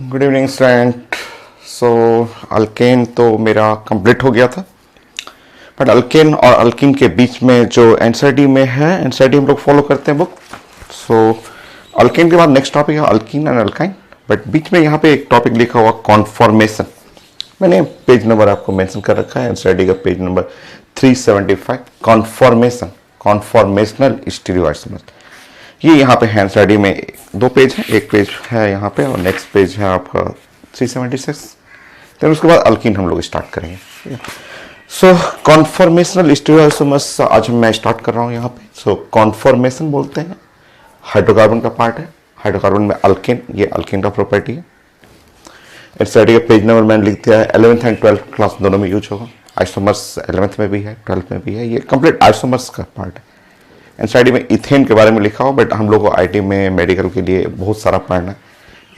Good evening student. So alkane तो मेरा complete हो गया था, बट अल्केन और अल्किन के बीच में जो एनसीईआरटी में है, एनसीईआरटी हम लोग फॉलो करते हैं बुक। सो अल्केन के बाद नेक्स्ट टॉपिक है अल्किन एंड अल्काइन, बट बीच में यहाँ पे एक टॉपिक लिखा हुआ कॉन्फॉर्मेशन। मैंने पेज नंबर आपको मेंशन कर रखा है, एनसीईआरटी का page number 375। Conformation, conformational stereoisomers. ये यहाँ पे है एनसीईआरटी में दो पेज है, एक पेज है यहाँ पे और नेक्स्ट पेज है आपका 376। फिर उसके बाद अल्किन हम लोग स्टार्ट करेंगे। सो कॉन्फॉर्मेशनल स्टीरियोआइसोमर्स आज मैं स्टार्ट कर रहा हूँ यहाँ पे। सो कॉन्फॉर्मेशन बोलते हैं, हाइड्रोकार्बन का पार्ट है। हाइड्रोकार्बन में अल्किन, ये अल्किन का प्रॉपर्टी है। एनसीईआरटी का पेज नंबर मैंने लिख दिया है। 11th एंड 12th क्लास दोनों में यूज होगा। आइसोमर्स 11th में भी है, 12th में भी है। ये कंप्लीट आइसोमर्स का पार्ट है। एनसीईआरटी में इथेन के बारे में लिखा हो, बट हम लोग को आईटी में मेडिकल के लिए बहुत सारा पढ़ना है।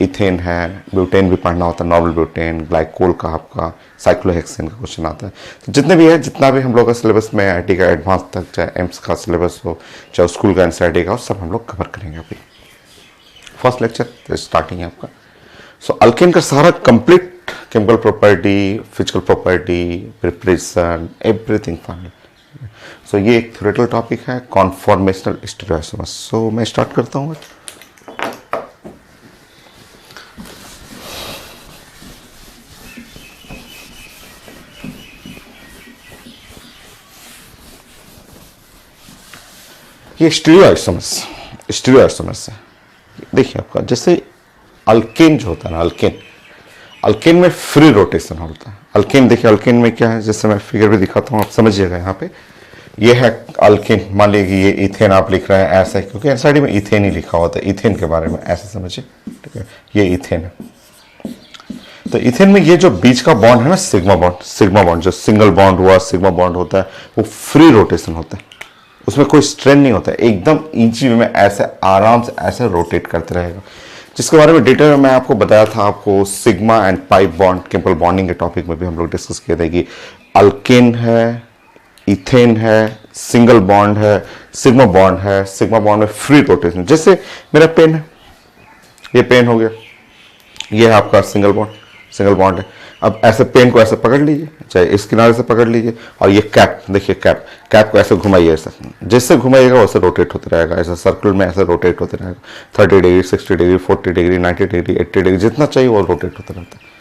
इथेन है, ब्यूटेन भी पढ़ना होता है, नॉर्मल ब्यूटेन, ग्लाइकोल का आपका, साइक्लोहेक्सेन का क्वेश्चन आता है। तो जितने भी है, जितना भी हम लोग का सिलेबस में आईटी का एडवांस तक, चाहे एम्स का सिलेबस हो, चाहे स्कूल का एनसीईआरटी का हो, सब हम लोग कवर करेंगे अभी। फर्स्ट लेक्चर स्टार्टिंग है आपका। सो अल्केन का सारा complete chemical property, physical property, preparation, everything final. So ये एक थ्योरेटिकल टॉपिक है, कॉन्फॉर्मेशनल स्टीरियोआइसोमर्स। सो मैं स्टार्ट करता हूँ। ये स्टीरियोआइसोमर्स, स्टीरियोआइसोमर्स है। देखिए आपका जैसे अल्केन जो होता है ना, अल्केन, अल्केन में फ्री रोटेशन होता है। अल्केन देखिए, अल्केन में क्या है, जैसे मैं फिगर भी दिखाता हूँ, आप समझिएगा। यहाँ पे ये है अल्केन। मान लीजिए ये इथेन आप लिख रहे हैं ऐसा है, क्योंकि एनसीईआरटी में इथेन ही लिखा होता है। इथेन के बारे में ऐसे समझिए, ठीक है। ये इथेन है। तो इथेन में ये जो बीच का बॉन्ड है ना, सिग्मा बॉन्ड, सिग्मा बॉन्ड जो सिंगल बॉन्ड हुआ, सिग्मा बॉन्ड होता है, वो फ्री रोटेशन होता है। उसमें कोई स्ट्रेन नहीं होता है, एकदम इजी वे में ऐसे आराम से ऐसे रोटेट करते रहेगा। जिसके बारे में डिटेल में मैं आपको बताया था, आपको sigma and pi bond chemical bonding के टॉपिक में भी हम लोग डिस्कस किए थे कि अल्केन है, इथेन है, सिंगल बॉन्ड है, सिग्मा बॉन्ड है। सिग्मा बॉन्ड में फ्री रोटेशन, जैसे मेरा पेन है, ये पेन हो गया, ये है आपका सिंगल बॉन्ड, सिंगल बॉन्ड है। अब ऐसे पेन को ऐसे पकड़ लीजिए, चाहे इस किनारे से पकड़ लीजिए, और ये कैप देखिए, कैप, कैप को ऐसे घुमाइए, ऐसे जैसे घुमाइएगा वैसे रोटेट होते रहेगा, ऐसे सर्कल में ऐसे रोटेट होते रहेगा। 30 degree, 60 degree, 40 degree, 90 degree, 80 degree, जितना चाहिए वो रोटेट होता रहता है।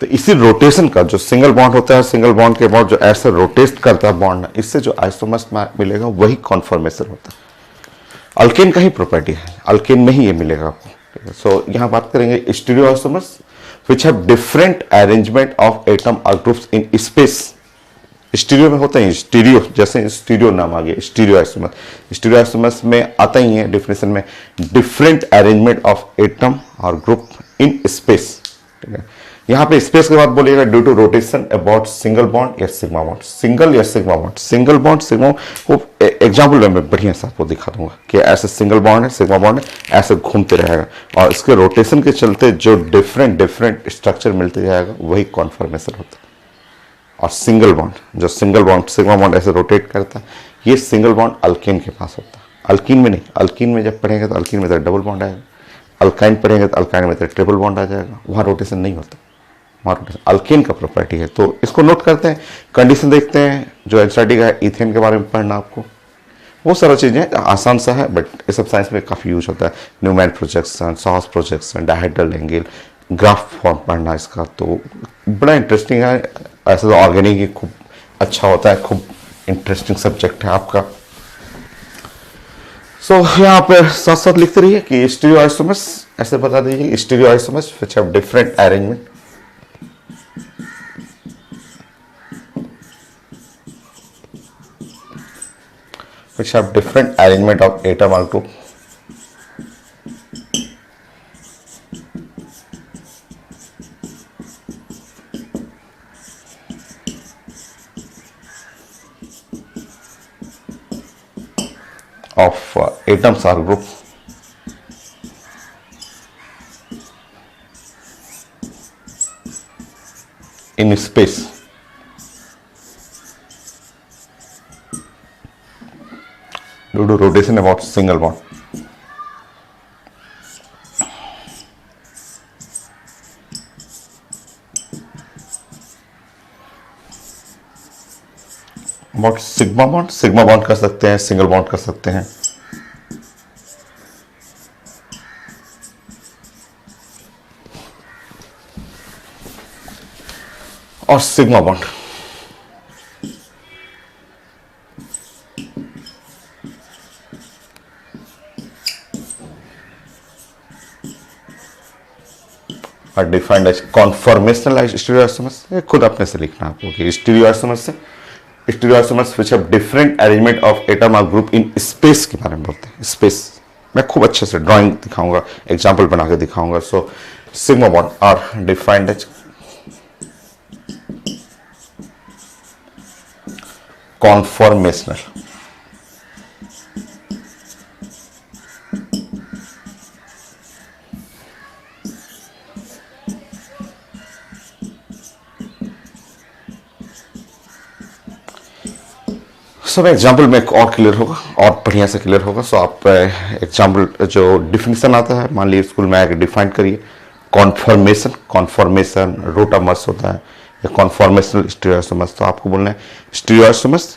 तो इसी रोटेशन का जो सिंगल बॉन्ड होता है, सिंगल बॉन्ड के बाद जो ऐसे रोटेट करता है बॉन्ड, इससे जो आइसोमर्स मिलेगा वही कॉन्फॉर्मेशन होता है। अल्केन का ही प्रॉपर्टी है, अल्केन में ही ये मिलेगा आपको। सो यहाँ बात करेंगे stereoisomers which have different arrangement of atom or groups in space। Stereo में होते हैं, स्टीरियो जैसे स्टीरियो नाम आ गया, स्टीरियोआइसोमर्स। स्टीरियोआइसोमर्स में आता ही है डेफिनेशन में, डिफरेंट अरेंजमेंट ऑफ एटम और ग्रुप इन स्पेस, ठीक है। यहाँ पे स्पेस के बाद बोलिएगा due to rotation about single bond या सिग्मा बॉन्ड, सिंगल या sigma bond, single bond sigma. वो एग्जाम्पल में बढ़िया से आपको दिखा दूंगा कि ऐसे सिंगल बॉन्ड है, सिग्मा बॉन्ड है, ऐसे घूमते रहेगा, और इसके रोटेशन के चलते जो डिफरेंट डिफरेंट स्ट्रक्चर मिलते जाएगा वही कॉन्फॉर्मेशन होता है। और सिंगल बॉन्ड, जो सिंगल बॉन्ड सिग्मा बॉन्ड ऐसे रोटेट करता है, ये सिंगल बॉन्ड अल्केन के पास होता है। अल्कीन में नहीं, अल्कीन में जब पढ़ेंगे तो अल्कीन में तो डबल बॉन्ड आएगा, अल्काइन पढ़ेंगे तो अल्काइन में तो ट्रिपल बॉन्ड आ जाएगा, वहाँ रोटेशन नहीं होता, वहाँ रोटेशन अल्केन का प्रॉपर्टी है। तो इसको नोट करते हैं, कंडीशन देखते हैं। जो एनसीईआरटी का है, इथेन के बारे में पढ़ना आपको, वो सारा चीज़ें आसान सा है, बट ये सब साइंस में काफ़ी यूज होता है। न्यूमैन प्रोजेक्शन, सॉस projection, dihedral angle, graph form पढ़ना इसका, तो बड़ा इंटरेस्टिंग है। ऐसे तो ऑर्गेनिक ही खूब अच्छा होता है, खूब इंटरेस्टिंग सब्जेक्ट है आपका। सो यहाँ पे साथ साथ लिखते रहिए कि स्टीरियोआइसोमर्स, ऐसे बता दीजिए stereoisomers which have different arrangement which have different arrangement of atom or group of atoms or group in space due to rotation about single bond। About sigma bond कर सकते हैं, सिंगल बॉन्ड कर सकते हैं। और sigma bond are defined as conformational stereoisomers। ये खुद अपने से लिखना आपको कि stereoisomers which have different arrangement of atom or group in space के बारे में बोलते हैं। स्पेस मैं खूब अच्छे से ड्राइंग दिखाऊंगा, एग्जांपल बना के दिखाऊंगा। So sigma bond are defined as conformational. सब एग्जाम्पल में और क्लियर होगा और बढ़िया से क्लियर होगा। सो आप एग्जाम्पल जो डिफिनेशन आता है, मान लीजिए स्कूल में आके डिफाइन करिए कॉन्फॉर्मेशन रोटामर्स होता है या कॉन्फॉर्मेशनल स्टीरियोआइसोमर्स। तो आपको बोलना है stereoisomers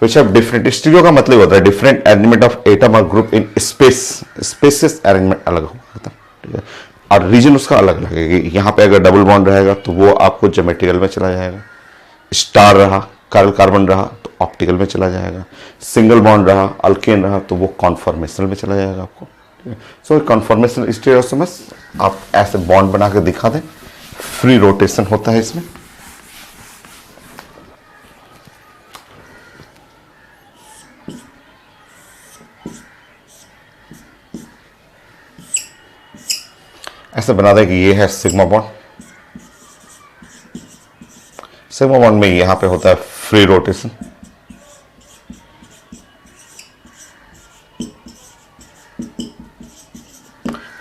which have different, stereo का मतलब होता है डिफरेंट अरेंजमेंट ऑफ एटम और ग्रुप इन स्पेसेस अरेंजमेंट अलग होता है, ठीक है, और रीजन उसका अलग अलग है। यहाँ पे अगर डबल बॉन्ड रहेगा तो वो आपको ज्योमेट्रिकल में चला जाएगा, स्टार रहा कार्बन रहा तो ऑप्टिकल में चला जाएगा, सिंगल बॉन्ड रहा अल्केन रहा तो वो कॉन्फॉर्मेशनल में चला जाएगा आपको। सो कॉन्फॉर्मेशनल स्टीरियोआइसोमर्स आप ऐसे बॉन्ड बना के दिखा दें, फ्री रोटेशन होता है इसमें। ऐसे बना दें कि ये है सिग्मा बॉन्ड। सिग्मा बॉन्ड में यहां पे होता है फ्री रोटेशन,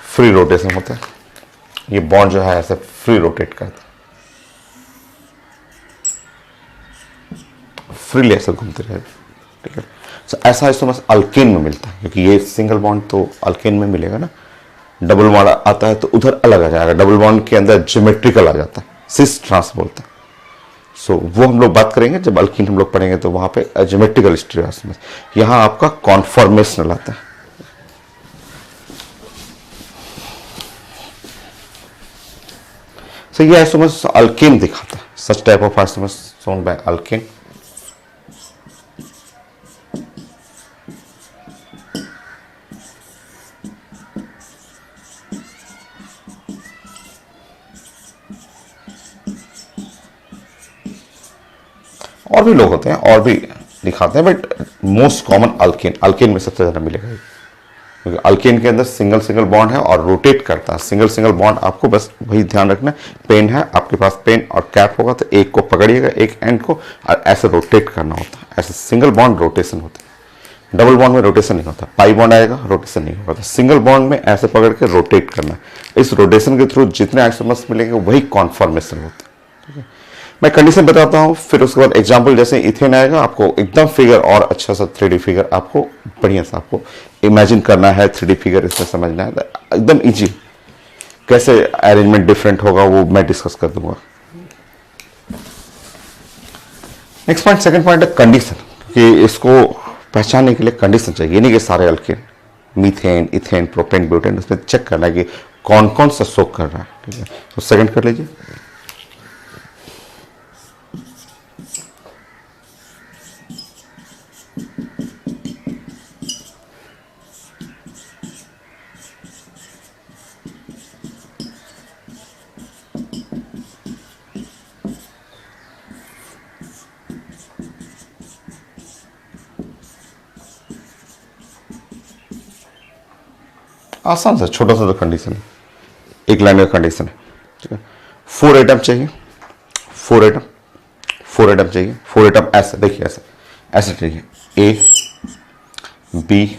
फ्री रोटेशन होता है। ये बॉन्ड जो है ऐसे फ्री रोटेट करता है, फ्रीली ऐसे घूमते रहेगा, ठीक है। तो ऐसा आइसोमर्स अल्केन में मिलता है, क्योंकि ये सिंगल बॉन्ड तो अल्केन में मिलेगा ना, डबल बॉन्ड आता है तो उधर अलग आ जाएगा, डबल बॉन्ड के अंदर ज्योमेट्रिकल आ जाता है, सिस ट्रांस बोलता है। सो वो हम लोग बात करेंगे जब अल्कीन हम लोग पढ़ेंगे, तो वहां पे ज्योमेट्रिकल स्टीरियोआइसोमर्स, यहां आपका कॉन्फॉर्मेशनल आता है। सो ये आइसोमर्स अल्केन दिखाता है, such type of isomers shown by alkane. और भी लोग होते हैं और भी दिखाते हैं, but most common alkane, alkane में सबसे ज्यादा मिलेगा, क्योंकि अल्केन के अंदर सिंगल सिंगल बॉन्ड है और रोटेट करता है। सिंगल सिंगल बॉन्ड आपको बस वही ध्यान रखना, पेन है आपके पास, पेन और कैप होगा तो एक को पकड़िएगा, एक एंड को, और ऐसे रोटेट करना होता है। ऐसे सिंगल बॉन्ड रोटेशन होता है, डबल बॉन्ड में रोटेशन नहीं होता, पाई बॉन्ड आएगा रोटेशन नहीं होगा। तो सिंगल बॉन्ड में ऐसे पकड़ के रोटेट करना है। इस रोटेशन के थ्रू जितने आइसोमर्स मिलेंगे वही कॉन्फॉर्मेशन होता है, ठीक है। मैं कंडीशन बताता हूँ, फिर उसके बाद एग्जांपल, जैसे इथेन आएगा आपको एकदम फिगर और अच्छा सा 3D फिगर आपको बढ़िया सा आपको इमेजिन करना है, 3D फिगर इसमें समझना है, एकदम इजी। कैसे अरेंजमेंट डिफरेंट होगा वो मैं डिस्कस कर दूंगा। नेक्स्ट पॉइंट, सेकंड पॉइंट है कंडीशन, कि इसको पहचानने के लिए कंडीशन चाहिए। नहीं कि सारे alkane, methane, ethane, propane, butane, उसमें चेक करना है कि कौन कौन सा शो कर रहा है, ठीक है। तो सेकंड कर लीजिए। आसान सा छोटा सा तो कंडीशन है, एक लाइन का कंडीशन है, ठीक है। 4 एटम चाहिए, 4 एटम, 4 एटम चाहिए, 4 एटम ऐसे देखिए, ऐसे ऐसे चाहिए, ए बी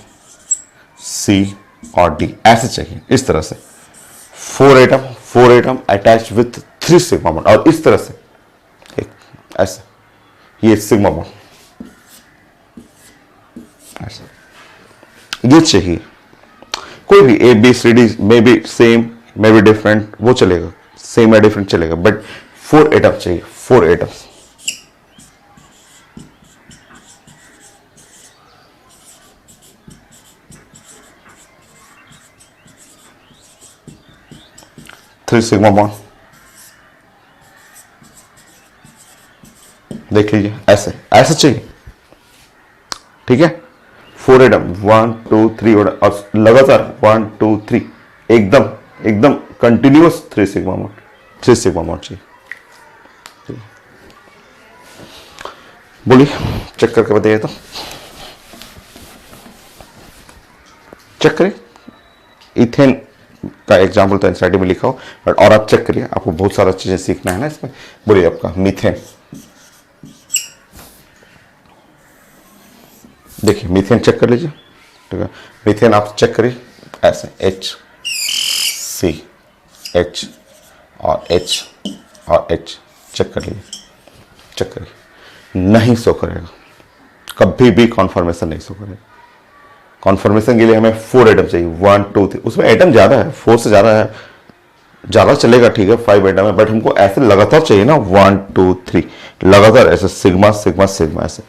सी और डी ऐसे चाहिए, इस तरह से 4 atom attach with 3 sigma bond, और इस तरह से एक ऐसे, ये सिग्मा बॉन्ड ऐसे, ये चाहिए। कोई भी A B C D, may be same may be different, वो चलेगा, सेम या डिफरेंट चलेगा, बट 4 एटम चाहिए, 4 एटम्स। 3 सिग्मा बॉन्ड, देख लीजिए ऐसे ऐसे चाहिए, ठीक है। 4 एटम 1 2 3 और लगातार 1 2 3 एकदम एकदम continuous 3 sigma bond, 3 sigma bond चाहिए। बोलिए, चेक करके बताइए तो, चेक करिए। इथेन का एग्जाम्पल तो एनसीईआरटी में लिखा हो, बट और आप चेक करिए, आपको बहुत सारा चीजें सीखना है ना इसमें। बोलिए आपका मीथेन, देखिए मीथेन चेक कर लीजिए, ठीक है। मीथेन आप चेक करिए ऐसे H और H चेक कर लीजिए, चेक करिए, नहीं शो करेगा, कभी भी कॉन्फर्मेशन नहीं शो करेगा। कॉन्फर्मेशन के लिए हमें 4 एटम चाहिए, 1 2 3, उसमें एटम ज्यादा है, 4 से ज्यादा है, ज्यादा चलेगा, ठीक है, 5 एटम है, बट हमको ऐसे लगातार चाहिए ना, 1 2 3 लगातार ऐसे सिग्मा सिग्मा सिग्मा, ऐसे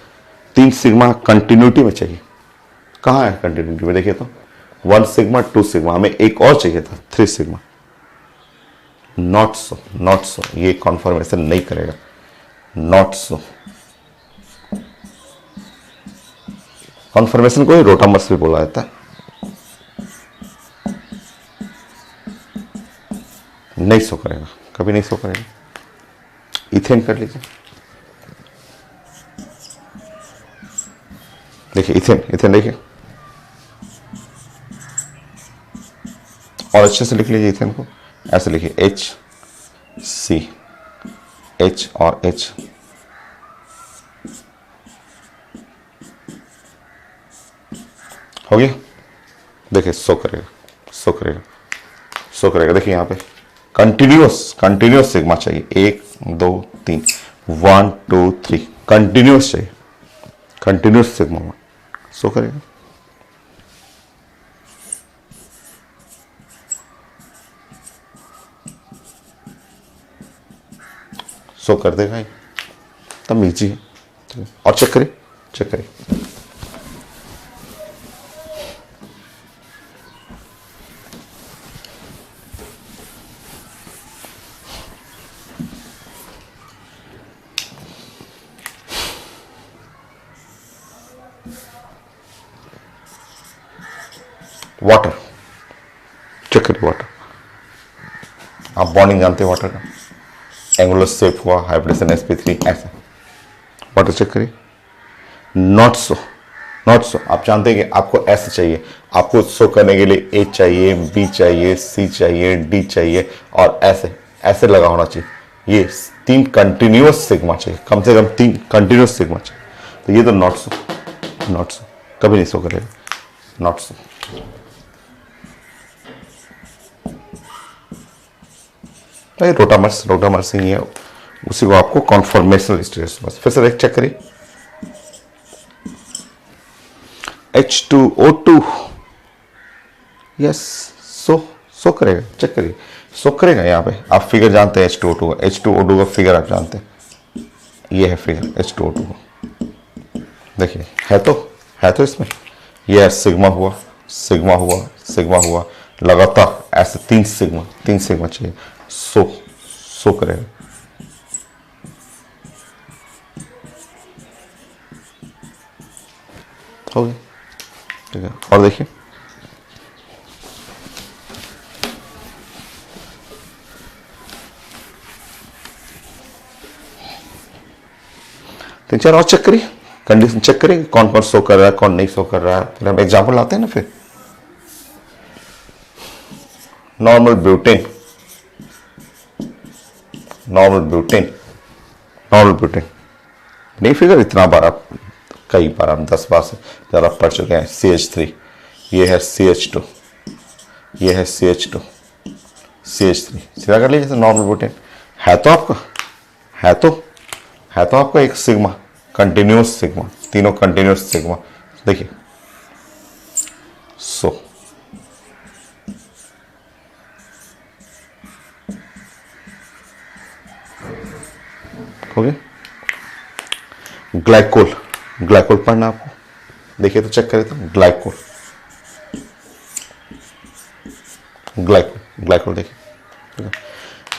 3 सिग्मा कंटिन्यूटी में चाहिए। कहाँ है कंटिन्यूटी में, देखिए तो 1 सिग्मा 2 सिग्मा, हमें एक और चाहिए था 3 sigma. Not so, not so, ये कॉन्फर्मेशन नहीं करेगा, नॉट सो। कॉन्फर्मेशन को ही रोटामर्स भी बोला जाता है, नहीं शो करेगा, कभी नहीं शो करेगा। इथेन कर लीजिए, देखिए इथेन देखिए, और अच्छे से लिख लीजिए इथेन को, ऐसे लिखिए H और H, हो गया। देखिए शो करेगा, शो करेगा, शो करेगा। देखिए यहाँ पे कंटिन्यूअस सिग्मा चाहिए, 1 2 3 1 2 3 कंटिन्यूअस चाहिए, कंटिन्यूअस सिग्मा शो करेगा। शो कर देगा ही, तब ईजी है। और चेक करिए, चेक करिए, वाटर, चेक करिए वाटर। आप बॉन्डिंग जानते हैं वाटर का, एंगुलर शेप हुआ, हाइब्रिडेशन sp3 ऐसा, वाटर चेक करिए। नॉट सो, नॉट सो, आप जानते हैं कि आपको ऐसे चाहिए, आपको शो करने के लिए A चाहिए, B चाहिए, C चाहिए, D चाहिए, और ऐसे ऐसे लगा होना चाहिए। ये 3 कंटिन्यूअस सिग्मा चाहिए, कम से कम 3 कंटिन्यूअस सिग्मा चाहिए। तो ये तो नॉट सो, नॉट सो, कभी नहीं शो करेगा, नॉट सो। रोटामर्स ही है, उसी को आपको कॉन्फॉर्मेशनल स्टेटस, बस फिर से चेक करिए। H2O2, यस, सो करेगा, चेक करिए, सो करेगा। यहाँ पे आप फिगर जानते हैं H2O2 का, H2O2 का फिगर आप जानते हैं, ये है फिगर H2O2 का, देखिए है तो इसमें ये है, सिग्मा हुआ, सिग्मा हुआ, सिग्मा हुआ, लगातार ऐसे 3 सिग्मा चाहिए, सो करेगा। हो गया, ठीक है। और देखिए तीन चार और चेक करिए, कंडीशन चेक करिए, कौन कौन शो कर रहा है, कौन नहीं शो कर रहा है। फिर हम एग्जाम्पल लाते हैं ना, फिर नॉर्मल ब्यूटेन, नहीं फिगर इतना बार आप, कई बार हम 10 बार से ज़्यादा पढ़ चुके हैं। CH3, ये है CH2, ये है CH2, CH3, सीधा कर लीजिए। नॉर्मल ब्यूटेन है तो आपका, है तो आपका एक सिग्मा, कंटिन्यूअस सिग्मा, तीनों कंटिन्यूअस सिग्मा, देखिए सो। हो गया। ग्लाइकोल पढ़ना आपको, देखिए तो चेक करें तो ग्लाइकोल देखिए,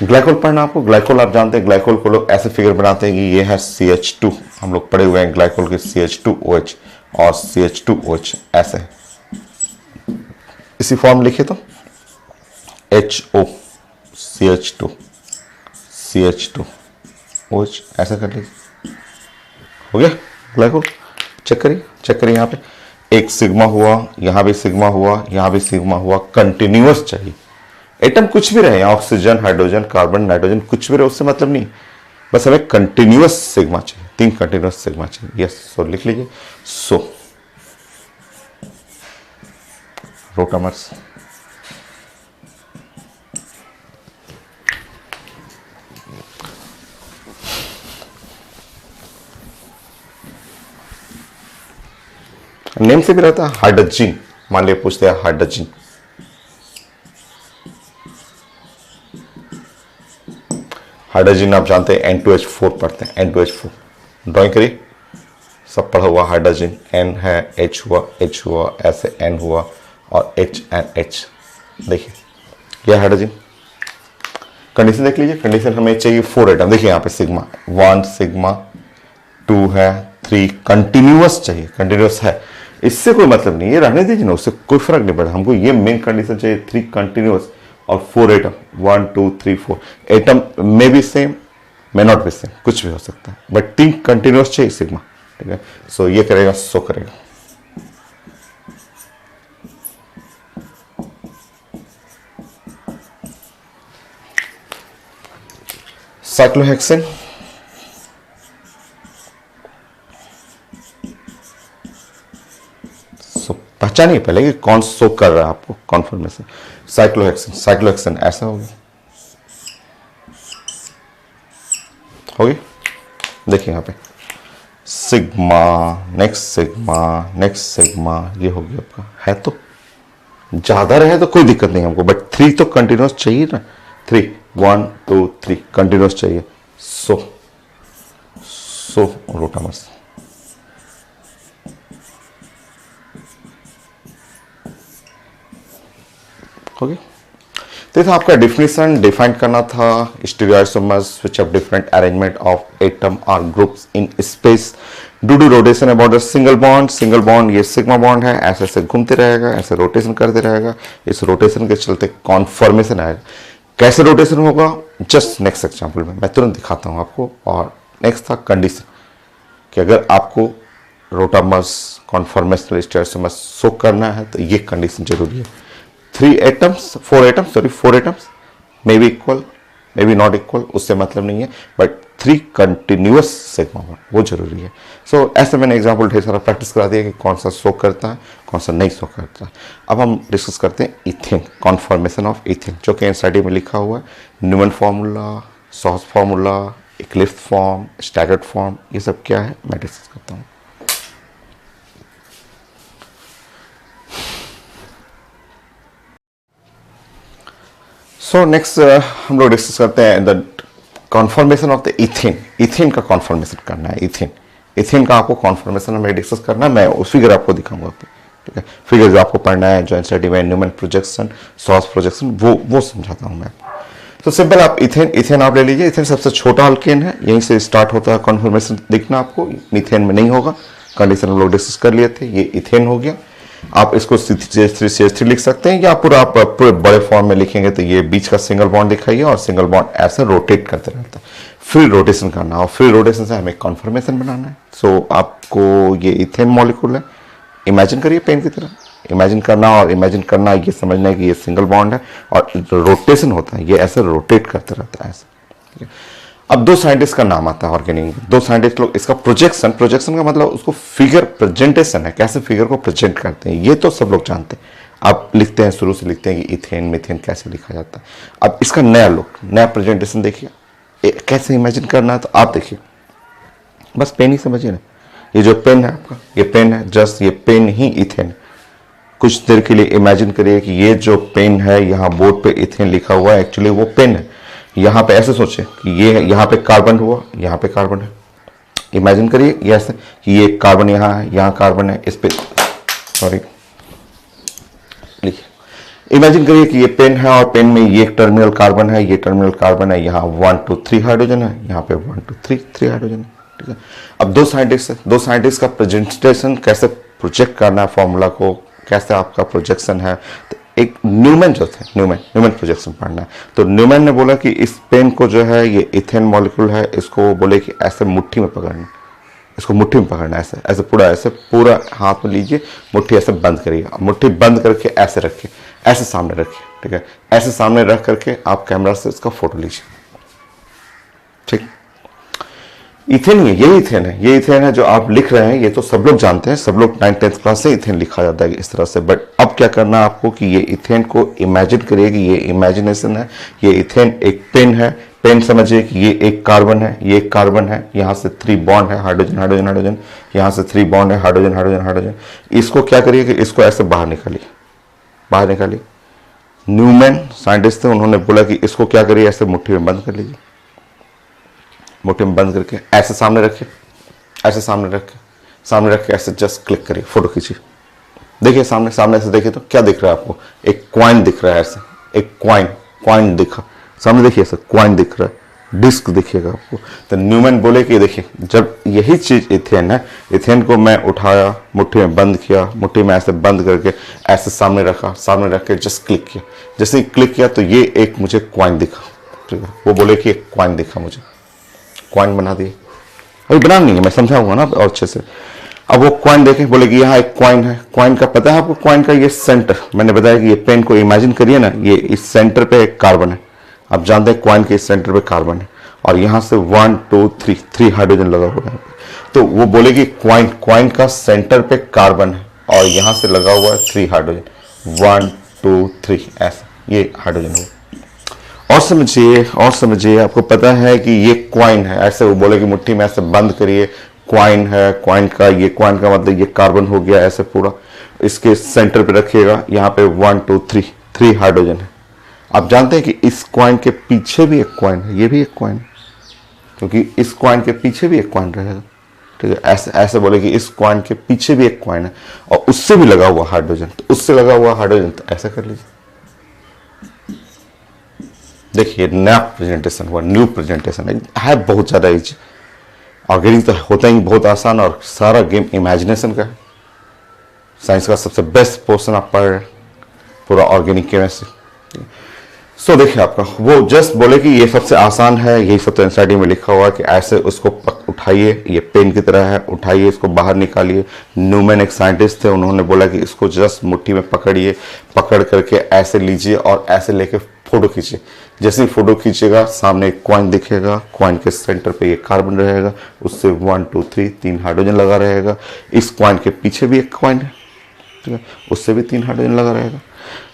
ग्लाइकोल पढ़ना आपको, ग्लाइकोल आप जानते हैं, ग्लाइकोल को लोग ऐसे फिगर बनाते हैं कि ये है CH2, हम लोग पढ़े हुए हैं ग्लाइकोल के CH2OH और CH2OH ऐसे, इसी फॉर्म लिखे तो HO CH2 CH2OH ऐसा कर लीजिए, हो गया ग्लाइकोल। चेक करिए यहाँ पे एक सिग्मा हुआ, यहां भी सिग्मा हुआ, यहां भी सिग्मा हुआ, कंटिन्यूअस चाहिए। एटम कुछ भी रहे, ऑक्सीजन, हाइड्रोजन, कार्बन, नाइट्रोजन, कुछ भी रहे उससे मतलब नहीं, बस हमें कंटिन्यूअस सिग्मा चाहिए, 3 कंटिन्यूअस सिग्मा चाहिए। यस, सो लिख लीजिए। सो रोटामर्स नेम से भी रहता है हाइड्रोजन, मान लिया पूछते हैं हाइड्रोजन, हाइड्रोजन आप जानते हैं N2H4 पढ़ते हैं, N2H4 ड्राइंग करिए, सब पढ़ा हुआ हाइड्रोजन, N है, H हुआ, ऐसे N हुआ और HNH, देखिए यह हाइड्रोजन। कंडीशन देख लीजिए, कंडीशन हमें चाहिए 4 एटम, देखिए यहाँ पे सिग्मा 1 सिग्मा 2 है, 3 कंटिन्यूअस चाहिए, कंटिन्यूअस है, इससे कोई मतलब नहीं है, रहने दीजिए ना, उससे कोई फर्क नहीं पड़ता, हमको ये मेन कंडीशन चाहिए 3 कंटिन्यूअस और 4 atom, 1 2 3 4 atom may be same, may not be same, कुछ भी हो सकता है, बट 3 कंटिन्यूअस चाहिए सिग्मा, ठीक है। सो ये करेगा, सो करेगा। साइक्लोहेक्सेन, पहचानिए पहले कि कौन शो कर रहा है आपको कॉन्फर्मेशन। साइक्लोहेक्सेन, साइक्लोहेक्सेन ऐसा हो गया, देखिए यहाँ पे sigma, next sigma, next sigma, ये हो गया आपका, है तो ज्यादा रहे तो कोई दिक्कत नहीं हमको, बट 3 तो कंटिन्यूअस चाहिए ना, 3 1 2 3 कंटिन्यूअस चाहिए। सो रोटामर्स, हो गया। तो था आपका डिफिनेशन, डिफाइन करना था stereoisomers which have different arrangement of atom और groups in space due to rotation about the single bond. Single bond ये सिग्मा बॉन्ड है, ऐसे ऐसे घूमते रहेगा, ऐसे रोटेशन करते रहेगा, इस रोटेशन के चलते कॉन्फर्मेशन आएगा। कैसे रोटेशन होगा, जस्ट नेक्स्ट एग्जाम्पल में मैं तुरंत दिखाता हूँ आपको। और नेक्स्ट था कंडीशन, कि अगर आपको रोटामर्स कॉन्फर्मेशनल स्टीरियोइसोमर्स शो करना है तो ये कंडीशन जरूरी है। 4 atoms may be equal, may be not equal, उससे मतलब नहीं है, बट 3 कंटिन्यूअस सिग्मा बॉन्ड वो जरूरी है। सो ऐसे मैंने एग्जांपल ढेर सारा प्रैक्टिस करा दिया कि कौन सा शो करता है, कौन सा नहीं शो करता है। अब हम डिस्कस करते हैं इथेन, कॉन्फॉर्मेशन ऑफ इथेन, जो कि एनसीईआरटी में लिखा हुआ है, न्यूमैन फार्मूला, सॉस formula, eclipse form, staggered form, ये सब क्या है मैं डिस्कस करता हूँ। सो नेक्स्ट हम लोग डिस्कस करते हैं the conformation of the ethane. Ethane का कॉन्फॉर्मेशन करना है, इथेन का आपको कॉन्फॉर्मेशन हमें डिस्कस करना है, मैं उस फिगर आपको दिखाऊंगा, ठीक है। फिगर जो आपको पढ़ना है, जो एनसीईआरटी में न्यूमैन प्रोजेक्शन, सॉस प्रोजेक्शन, वो समझाता हूँ मैं। तो सिंपल आप इथेन आप ले लीजिए। इथेन सबसे छोटा अल्केन है, यहीं से स्टार्ट होता है कॉन्फॉर्मेशन दिखना आपको, मीथेन में नहीं होगा। कंडीशन हम लोग डिस्कस कर लिए थे, ये इथेन हो गया। आप इसको CH3 लिख सकते हैं, या आप पूरे बड़े फॉर्म में लिखेंगे तो ये बीच का सिंगल बॉन्ड दिखाइए, और सिंगल बॉन्ड ऐसे रोटेट करते रहता है, फ्री रोटेशन करना, और फ्री रोटेशन से हमें कॉन्फर्मेशन बनाना है। सो आपको ये इथेन मॉलिक्यूल है, इमेजिन करिए पेन की तरह, इमेजिन करना ये समझना है कि ये सिंगल बॉन्ड है और रोटेशन होता है, ये ऐसे रोटेट करते रहता है ऐसे, ठीक है। अब 2 साइंटिस्ट का नाम आता है ऑर्गेनिक, 2 साइंटिस्ट लोग, इसका प्रोजेक्शन का मतलब उसको फिगर प्रेजेंटेशन है, कैसे फिगर को प्रेजेंट करते हैं, ये तो सब लोग जानते हैं। आप लिखते हैं, शुरू से लिखते हैं कि इथेन मीथेन कैसे लिखा जाता है। अब इसका नया लुक, नया प्रेजेंटेशन देखिए, कैसे इमेजिन करना है तो आप देखिए, बस पेन ही समझिए ना, ये जो पेन है आपका, ये पेन है, जस्ट ये पेन ही इथेन। कुछ देर के लिए इमेजिन करिए कि ये जो पेन है, यहाँ बोर्ड पे इथेन लिखा हुआ है, एक्चुअली वो पेन है। यहाँ पे ऐसे सोचे कि ये यहाँ पे कार्बन हुआ, यहाँ पे कार्बन है, इमेजिन करिए ये ऐसे कि ये कार्बन यहाँ है, यहाँ कार्बन है, इस पे सॉरी लिखिए, इमेजिन करिए कि ये पेन है और पेन में ये एक टर्मिनल कार्बन है, ये टर्मिनल कार्बन है, यहाँ 1 2 3 हाइड्रोजन है, यहाँ पे 1 2 3 हाइड्रोजन है। ठीक है, अब दो साइंटिस्ट है, दो साइंटिस्ट का प्रेजेंटेशन कैसे प्रोजेक्ट करना है, फॉर्मूला को कैसे आपका प्रोजेक्शन है। तो एक न्यूमैन जो थे, न्यूमैन प्रोजेक्शन पढ़ना है। तो न्यूमैन ने बोला कि इस पेन को जो है, ये इथेन मॉलिक्यूल है, इसको बोले कि ऐसे मुट्ठी में पकड़ना, इसको मुट्ठी में पकड़ना, ऐसे ऐसे पूरा हाथ में लीजिए, मुट्ठी ऐसे बंद करिए, मुट्ठी बंद करके ऐसे रखिए, ऐसे सामने रखिए। ठीक है, ऐसे सामने रख करके आप कैमरा से इसका फोटो लीजिए। ठीक, इथेन ही है, यही इथेन है, ये इथेन है जो आप लिख रहे हैं। ये तो सब लोग जानते हैं, सब लोग 9th 10th क्लास से इथेन लिखा जाता है इस तरह से। बट अब क्या करना है आपको कि ये इथेन को इमेजिन करिए कि ये इमेजिनेशन है, ये इथेन एक पेन है। पेन समझिए कि ये एक कार्बन है, ये एक कार्बन है, यहाँ से 3 बॉन्ड है, हाइड्रोजन हाइड्रोजन हाइड्रोजन, यहाँ से 3 बॉन्ड है, हाइड्रोजन हाइड्रोजन हाइड्रोजन। इसको क्या करिए कि इसको ऐसे बाहर निकालिए। न्यूमैन साइंटिस्ट थे, उन्होंने बोला कि इसको क्या करिए, ऐसे मुट्ठी में बंद कर लीजिए, मुट्ठी में बंद करके ऐसे सामने रखिए, सामने रख के ऐसे जस्ट क्लिक करिए, फोटो खींचिए। देखिए सामने से देखिए तो क्या दिख रहा है आपको, एक क्वाइन दिख रहा है, ऐसे एक क्वाइन दिखा सामने, देखिए ऐसा क्वाइन दिख रहा है, डिस्क दिखिएगा आपको। तो न्यूमैन बोले कि देखिए, जब यही चीज इथेन है, इथेन को मैं उठाया, मुट्ठी में बंद किया, मुट्ठी में ऐसे बंद करके ऐसे सामने रख के जस्ट क्लिक किया। जैसे ही क्लिक किया तो ये एक मुझे क्वाइन दिखा। ठीक है, वो बोले कि एक क्वाइन दिखा, मुझे क्वाइन बना दिए। अभी बना नहीं है, मैं समझाऊंगा ना और अच्छे से। अब वो क्वाइन देखें, बोले कि यहाँ एक क्वाइन है। क्वाइन का पता है आपको, क्वाइन का ये सेंटर, मैंने बताया कि ये पेन को इमेजिन करिए ना, ये इस सेंटर पे एक कार्बन है। आप जानते हैं क्वाइन के इस सेंटर पे कार्बन है, और यहाँ से 1 2 3 हाइड्रोजन लगा हुआ है। तो वो बोले कि क्वाइन का सेंटर पे कार्बन है, और यहाँ से लगा हुआ है 3 हाइड्रोजन, 1 2 3 ऐसा, ये हाइड्रोजन हो। और समझिए, आपको पता है कि ये क्वाइन है, ऐसे वो बोले कि मुट्ठी में ऐसे बंद करिए, क्वाइन है, क्वाइन का मतलब ये कार्बन हो गया, ऐसे पूरा इसके सेंटर पे रखिएगा। यहाँ पे 1 2 3 हाइड्रोजन है। आप जानते हैं कि इस क्वाइन के पीछे भी एक क्वाइन है, ये भी एक क्वाइन है, क्योंकि इस क्वाइन के पीछे भी एक क्वाइन रहेगा। ठीक है, ऐसे बोले कि इस क्वाइन के पीछे भी एक क्वाइन है, और उससे भी लगा हुआ हाइड्रोजन, तो उससे लगा हुआ हाइड्रोजन, तो ऐसा कर लीजिए। देखिए नया प्रेजेंटेशन हुआ, न्यू प्रेजेंटेशन है, बहुत ज़्यादा इजी। ऑर्गेनिक तो होता ही बहुत आसान, और सारा गेम इमेजिनेशन का है। साइंस का सबसे बेस्ट पोर्शन आप पढ़ रहे हैं, पूरा ऑर्गेनिक केमिस्ट्री। सो देखिए, आपका वो जस्ट बोले कि ये सबसे आसान है, यही सब तो एनसीईआरटी में लिखा हुआ है कि ऐसे उसको उठाइए, ये पेन की तरह है, उठाइए, इसको बाहर निकालिए। न्यूमैन एक साइंटिस्ट थे, उन्होंने बोला कि इसको जस्ट मुट्ठी में पकड़िए, पकड़ करके ऐसे लीजिए और ऐसे लेके फोटो खींचिए। जैसे ही फोटो खींचेगा, सामने एक क्वाइन दिखेगा, क्वाइन के सेंटर पे ये कार्बन रहेगा, उससे 1 2 3 हाइड्रोजन लगा रहेगा। इस क्वाइन के पीछे भी एक क्वाइन है, ठीक है, उससे भी 3 हाइड्रोजन लगा रहेगा।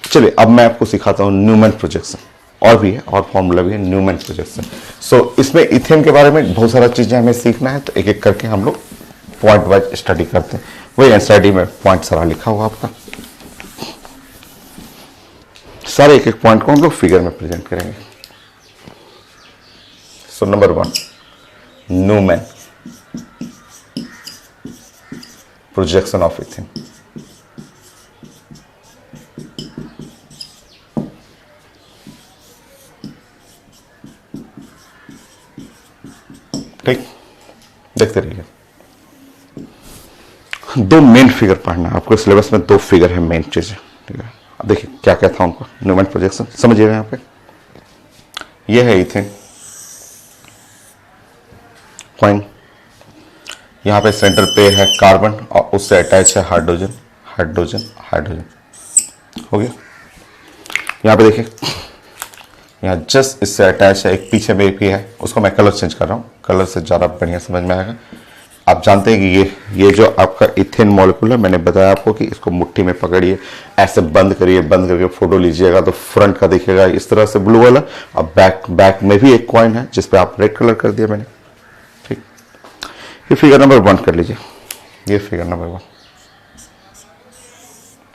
चलिए अब मैं आपको सिखाता हूँ न्यूमैन प्रोजेक्शन, और भी है, और फॉर्मूला भी है न्यूमैन प्रोजेक्शन। सो इसमें इथेन के बारे में बहुत सारा चीजें हमें सीखना है, तो एक एक करके हम लोग पॉइंट वाइज स्टडी करते हैं। वही एनसीईआरटी में पॉइंट सारा लिखा हुआ आपका, सारे एक एक पॉइंट को हम लोग फिगर में प्रेजेंट करेंगे। So number 1, Newman projection of ethane. ठीक, देखते रहिए। 2 मेन फिगर पढ़ना है आपको, सिलेबस में 2 फिगर है मेन चीजें। ठीक है, अब देखिए क्या क्या था उनको, न्यूमैन प्रोजेक्शन समझिएगा। यहाँ पे ये है इथेन क्वाइन, यहाँ पे सेंटर पे है कार्बन, और उससे अटैच है हाइड्रोजन हाइड्रोजन हाइड्रोजन, हो गया। यहाँ पे देखिए, यहाँ जस्ट इससे अटैच है, एक पीछे में भी है, उसको मैं कलर चेंज कर रहा हूँ, कलर से ज़्यादा बढ़िया समझ में आएगा। आप जानते हैं कि ये जो आपका इथेन मॉलिक्यूल है, मैंने बताया आपको कि इसको मुट्ठी में पकड़िए, ऐसे बंद करिए, बंद करके फोटो लीजिएगा तो फ्रंट का दिखेगा इस तरह से ब्लू वाला, और बैक में भी एक कॉइन है जिसपे आप रेड कलर कर दिया मैंने। ठीक, ये फिगर नंबर 1 कर लीजिए, ये फिगर नंबर 1।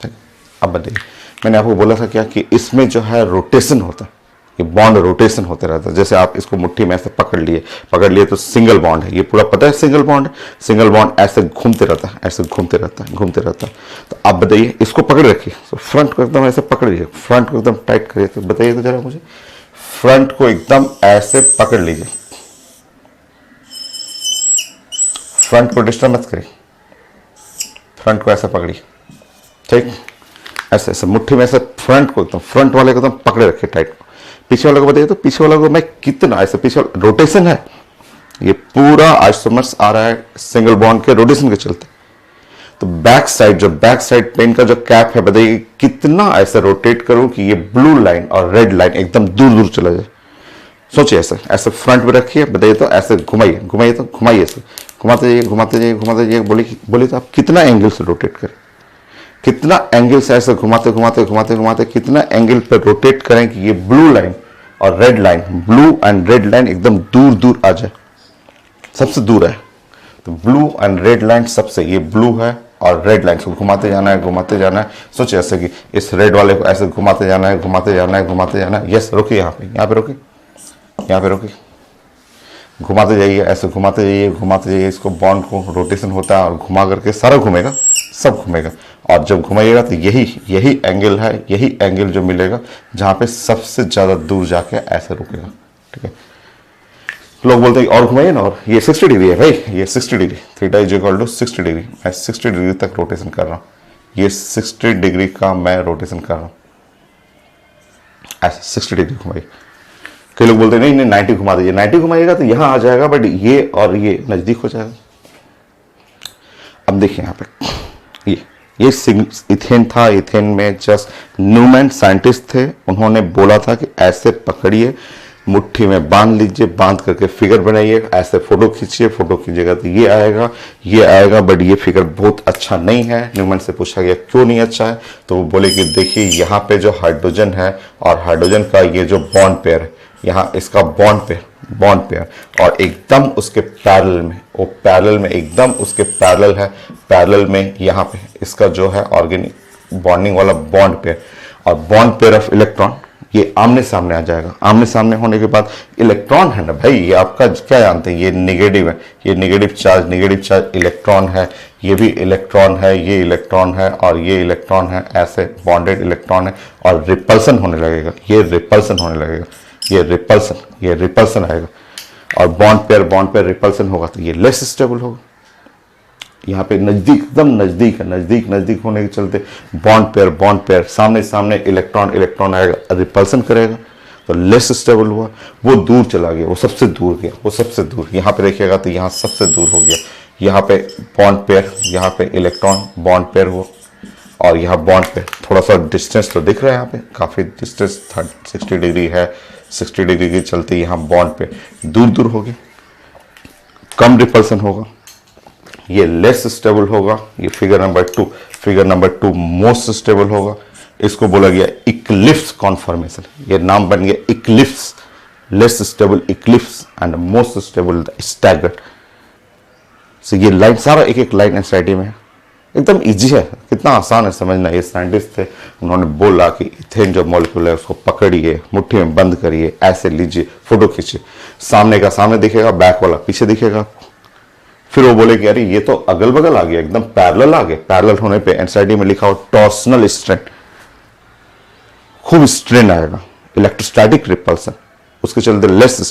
ठीक, अब बताइए, मैंने आपको बोला था क्या कि इसमें जो है रोटेशन होता है, ये बॉन्ड रोटेशन होते रहता है। जैसे आप इसको मुट्ठी में ऐसे पकड़ लिए तो सिंगल बॉन्ड है, ये पूरा पता है सिंगल बॉन्ड है। सिंगल बॉन्ड ऐसे घूमते रहता है, ऐसे घूमते रहता है, घूमते रहता है। तो आप बताइए, इसको पकड़ रखिए, तो फ्रंट को एकदम ऐसे पकड़ लीजिए, फ्रंट को एकदम टाइट करिए। तो बताइए तो जरा मुझे, फ्रंट को एकदम ऐसे पकड़ लीजिए, फ्रंट को डिस्टर्ब मत करिए, फ्रंट को ऐसे पकड़िए, ठीक, ऐसे ऐसे मुट्ठी में ऐसे फ्रंट को एकदम, फ्रंट वाले को एकदम पकड़े रखिए टाइट को। पीछे वाले को बताइए तो पीछे वाले को मैं कितना ऐसे, पीछे रोटेशन है, ये पूरा आइसोमर्स आ रहा है सिंगल बॉन्ड के रोटेशन के चलते। तो बैक साइड, जो बैक साइड पेन का जो कैप है, बताइए कितना ऐसे रोटेट करूं कि ये ब्लू लाइन और रेड लाइन एकदम दूर दूर चला जाए। सोचिए, ऐसे ऐसे फ्रंट में रखिए, बताइए तो ऐसे घुमाइए, घुमाइए तो घुमाइए, ऐसे घुमाते जाइए, घुमाते जाइए, घुमाते जाइए। बोलिए तो आप कितना एंगल से रोटेट करें, कितना एंगल से ऐसे घुमाते घुमाते घुमाते घुमाते कितना एंगल पे रोटेट करें कि ये ब्लू लाइन और red line, blue and red line एकदम दूर दूर आ जाए, सबसे दूर है। तो ब्लू एंड रेड लाइन सबसे, ये ब्लू है और रेड लाइन को घुमाते जाना है, घुमाते जाना है। सोचिए ऐसे कि इस रेड वाले को ऐसे घुमाते जाना है, घुमाते जाना है, घुमाते जाना है। यस, रोकिए, यहाँ पे रोकिए, यहाँ पे रोकिए, घुमाते जाइए, ऐसे घुमाते जाइए, घुमाते जाइए। इसको बॉन्ड को रोटेशन होता है और घुमा करके सारा घूमेगा, सब घूमेगा। और जब घुमाइएगा तो यही एंगल है, यही एंगल जो मिलेगा जहां पे सबसे ज्यादा दूर जाके ऐसे रुकेगा, ठीक है। लोग बोलते हैं और घुमाइए ना, और ये 60 डिग्री है भाई, ये 60 degree, theta is equal to 60 degree. मैं 60 डिग्री तक रोटेशन कर रहा हूँ, ये 60 डिग्री का मैं रोटेशन कर रहा हूँ, ऐसे 60 डिग्री घुमाइए। कई लोग बोलते हैं नहीं 90 घुमा दीजिए, 90 घुमाइएगा तो यहां आ जाएगा, बट ये और ये नजदीक हो जाएगा। अब देखिए यहाँ पे ये इथेन था, इथेन में जस्ट न्यूमैन साइंटिस्ट थे, उन्होंने बोला था कि ऐसे पकड़िए, मुट्ठी में बांध लीजिए, बांध करके फिगर बनाइए, ऐसे फोटो खींचिए, फोटो खींचेगा तो ये आएगा, ये आएगा, बट ये फिगर बहुत अच्छा नहीं है। न्यूमैन से पूछा गया क्यों नहीं अच्छा है, तो वो बोले कि देखिए यहाँ पे जो हाइड्रोजन है और हाइड्रोजन का ये जो बॉन्ड पेयर है, यहाँ इसका बॉन्ड पेयर और एकदम उसके पैरेलल में, वो पैरेलल में एकदम उसके पैरेलल है, पैरेलल में यहाँ पे इसका जो है ऑर्गेनिक बॉन्डिंग वाला बॉन्ड पेयर और बॉन्ड पेयर ऑफ इलेक्ट्रॉन, ये आमने सामने आ जाएगा। आमने सामने होने के बाद इलेक्ट्रॉन है ना भाई, ये आपका क्या जानते हैं, ये नेगेटिव है, ये नेगेटिव चार्ज इलेक्ट्रॉन है, ये भी इलेक्ट्रॉन है, ये इलेक्ट्रॉन है और ये इलेक्ट्रॉन है, ऐसे बॉन्डेड इलेक्ट्रॉन है और रिपल्सन होने लगेगा, ये रिपल्सन होने लगेगा, ये रिपल्सन आएगा और बॉन्ड पेयर रिपल्सन होगा तो ये लेस स्टेबल होगा। यहाँ पे नजदीक, एकदम नजदीक है, नजदीक होने के चलते बॉन्ड पेयर सामने इलेक्ट्रॉन आएगा, रिपल्सन करेगा तो लेस स्टेबल हुआ, वो दूर चला गया, वो सबसे दूर गया, वो सबसे दूर। यहाँ पे देखिएगा तो यहाँ सबसे दूर हो गया, यहाँ पे बॉन्ड पेयर, यहाँ पे इलेक्ट्रॉन बॉन्ड पेयर हुआ और यहाँ बॉन्ड पेयर, थोड़ा सा डिस्टेंस तो दिख रहा है, यहाँ पे काफी डिस्टेंस 60 डिग्री है, 60 डिग्री के चलते यहाँ बॉन्ड पे दूर हो गए, कम रिपल्सन होगा, ये लेस स्टेबल होगा। ये फिगर नंबर 2 मोस्ट स्टेबल होगा, इसको बोला गया इक्लिप्स कॉन्फॉर्मेशन, ये नाम बन गया eclipse, less stable eclipse and most stable staggered. So ये लाइन, सारा एक लाइन एसआईटी में है, एकदम इजी है, कितना आसान है समझना। ये साइंटिस्ट थे, उन्होंने बोला कि इथेन जो मॉलिक्यूल है उसको पकड़िए, मुट्ठी में बंद करिए, ऐसे लीजिए, फोटो खींचिए, सामने का सामने दिखेगा, बैक वाला पीछे दिखेगा। फिर वो बोले कि अरे ये तो अगल बगल आ गया, एकदम पैरेलल आ गया। पैरेलल होने पे एनसीईआरटी में लिखा हो टॉर्सनल स्ट्रेन, खूब स्ट्रेन आएगा, इलेक्ट्रोस्टैटिक रिपल्सन, उसके चलते लेस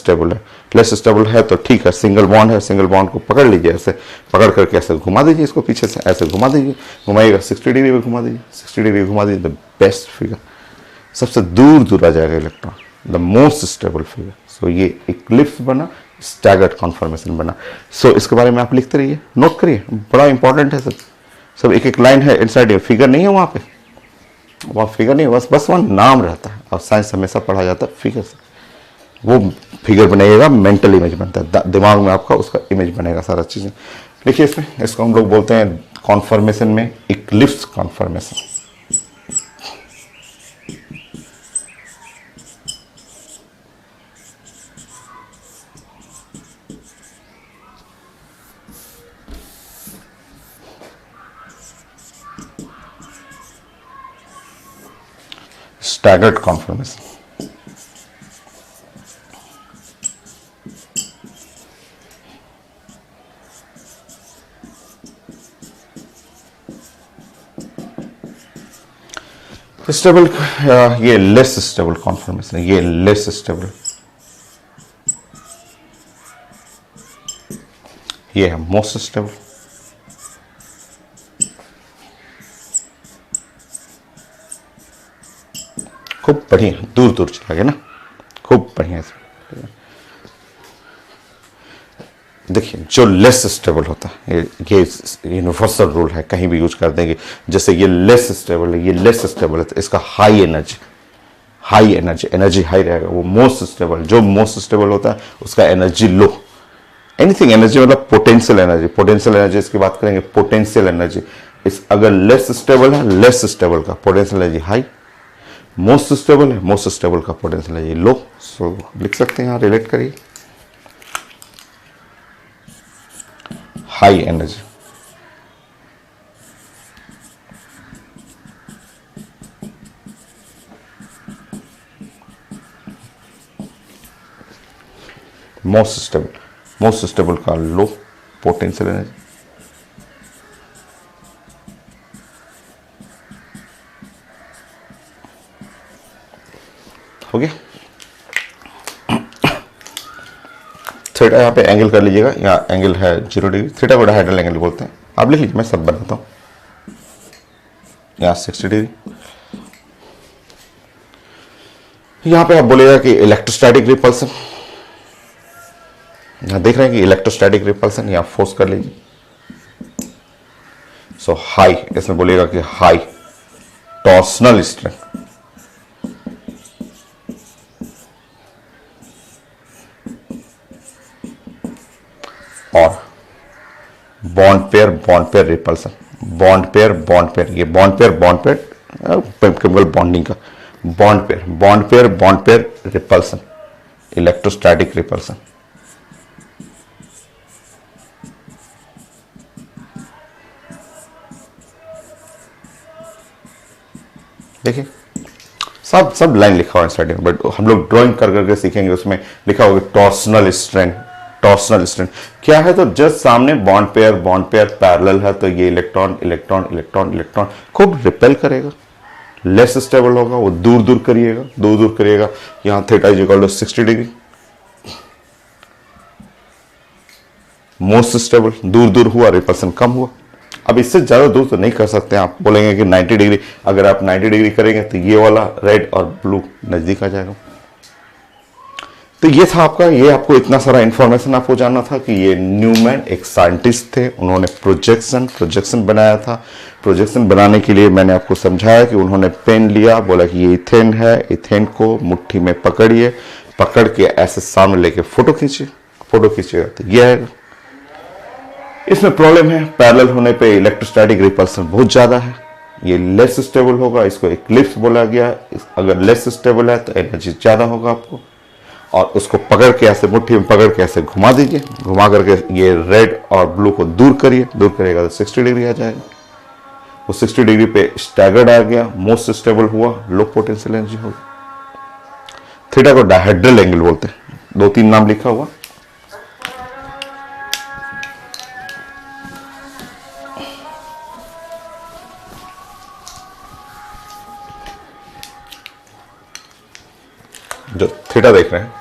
स्टेबल है तो ठीक है, सिंगल बॉन्ड को पकड़ लीजिए, ऐसे पकड़ करके ऐसे घुमा दीजिए, इसको पीछे से ऐसे घुमा दीजिए, घुमाइएगा 60 डिग्री में घुमा दीजिए, 60 डिग्री घुमा दीजिए, द बेस्ट फिगर, सबसे दूर आ जाएगा electron, the most stable figure. So ये इक्लिप्स बना, स्टैगर्ड कॉन्फॉर्मेशन बना। सो इसके बारे में आप लिखते रहिए, नोट करिए, बड़ा इंपॉर्टेंट है सब एक लाइन है इनसाइड, फिगर नहीं है वहां पे, वहां फिगर नहीं है, बस वहां नाम रहता है और साइंस हमेशा पढ़ा जाता है फिगर से। वो फिगर बनेगा, मेंटल इमेज बनता है, दिमाग में आपका उसका इमेज बनेगा सारा चीजें। देखिए इसमें, इसको हम लोग बोलते हैं कॉन्फॉर्मेशन में इक्लिप्स कॉन्फॉर्मेशन। स्टैगर्ड कॉन्फॉर्मेशन, तो स्टेबल, ये लेस स्टेबल कॉन्फॉर्मेशन है, ये लेस स्टेबल, ये है मोस्ट स्टेबल। खूब बढ़िया, दूर दूर चला गया ना, खूब बढ़िया। देखिए जो लेस स्टेबल होता है, ये यूनिवर्सल रूल है, कहीं भी यूज कर देंगे। जैसे ये लेस स्टेबल है, ये लेस स्टेबल है, तो इसका high energy, high energy, energy high रहेगा। वो मोस्ट स्टेबल, जो मोस्ट स्टेबल होता है उसका एनर्जी लो। एनीथिंग एनर्जी मतलब पोटेंशियल एनर्जी, पोटेंशियल एनर्जी इसकी बात करेंगे, पोटेंशियल एनर्जी। इस अगर लेस स्टेबल है, लेस स्टेबल का potential energy high, most stable है, मोस्ट स्टेबल का पोटेंशियल एनर्जी लो। सो लिख सकते हैं, यहाँ रिलेट करिए, हाई एनर्जी, मोस्ट स्टेबल का लो पोटेंशियल एनर्जी। हो गया। थीटा यहाँ पे एंगल कर लीजिएगा, यहाँ एंगल है 0 डिग्री, थीटा को डायहेड्रल एंगल बोलते हैं। आप लिख लीजिए, मैं सब बनाता हूँ। यहाँ 60 डिग्री। यहाँ पे आप बोलेगा कि इलेक्ट्रोस्टैटिक रिपल्सन, यहाँ देख रहे हैं कि इलेक्ट्रोस्टैटिक रिपल्सन, यहाँ फोर्स कर लीजिए। सो हाई, इसमें बोलेगा कि हाई टॉर्सनल स्ट्रेंथ, और bond pair repulsion, bond pair, ये बॉन्ड पेयर केमिकल बॉन्डिंग का bond pair repulsion, electrostatic repulsion. देखिए सब लाइन लिखा हुआ है स्टार्टिंग, बट हम लोग ड्राइंग कर करके सीखेंगे। उसमें लिखा होगा टॉर्सनल स्ट्रेंथ, टॉर्सनल स्ट्रेंथ क्या है? तो जस्ट सामने बॉन्ड पेयर पैरेलल है, तो ये इलेक्ट्रॉन खूब रिपेल करेगा, लेस स्टेबल होगा, वो दूर करिएगा। यहां theta is equal to 60 degree, most stable, दूर हुआ, रिपल्सन कम हुआ। अब इससे ज्यादा दूर तो नहीं कर सकते, आप बोलेंगे कि 90 डिग्री, अगर आप 90 डिग्री करेंगे तो ये वाला रेड और ब्लू नजदीक आ जाएगा। तो ये था आपका, ये आपको इतना सारा इंफॉर्मेशन आपको जानना था कि ये न्यूमैन एक साइंटिस्ट थे, उन्होंने प्रोजेक्शन बनाया था। प्रोजेक्शन बनाने के लिए मैंने आपको समझाया कि उन्होंने पेन लिया, बोला कि ये इथेन है, इथेन को मुट्ठी में पकड़िए, पकड़ के ऐसे सामने लेके फोटो खींचिएगा तो ये आएगा। इसमें प्रॉब्लम है, पैरेलल होने पे इलेक्ट्रोस्टैटिक रिपल्सन बहुत ज्यादा है, ये लेस स्टेबल होगा, इसको इक्लिप्स बोला गया। अगर लेस स्टेबल है तो एनर्जी ज्यादा होगा आपको, और उसको पकड़ के ऐसे मुट्ठी में पकड़ के ऐसे घुमा दीजिए, घुमा करके ये रेड और ब्लू को दूर करिएगा तो 60 डिग्री आ जाएगा। वो 60 डिग्री पे स्टैगर्ड आ गया, मोस्ट स्टेबल हुआ, लो पोटेंशियल एनर्जी होगी। थीटा को डायहेड्रल एंगल बोलते हैं, 2-3 नाम लिखा हुआ। जो थीटा देख रहे हैं,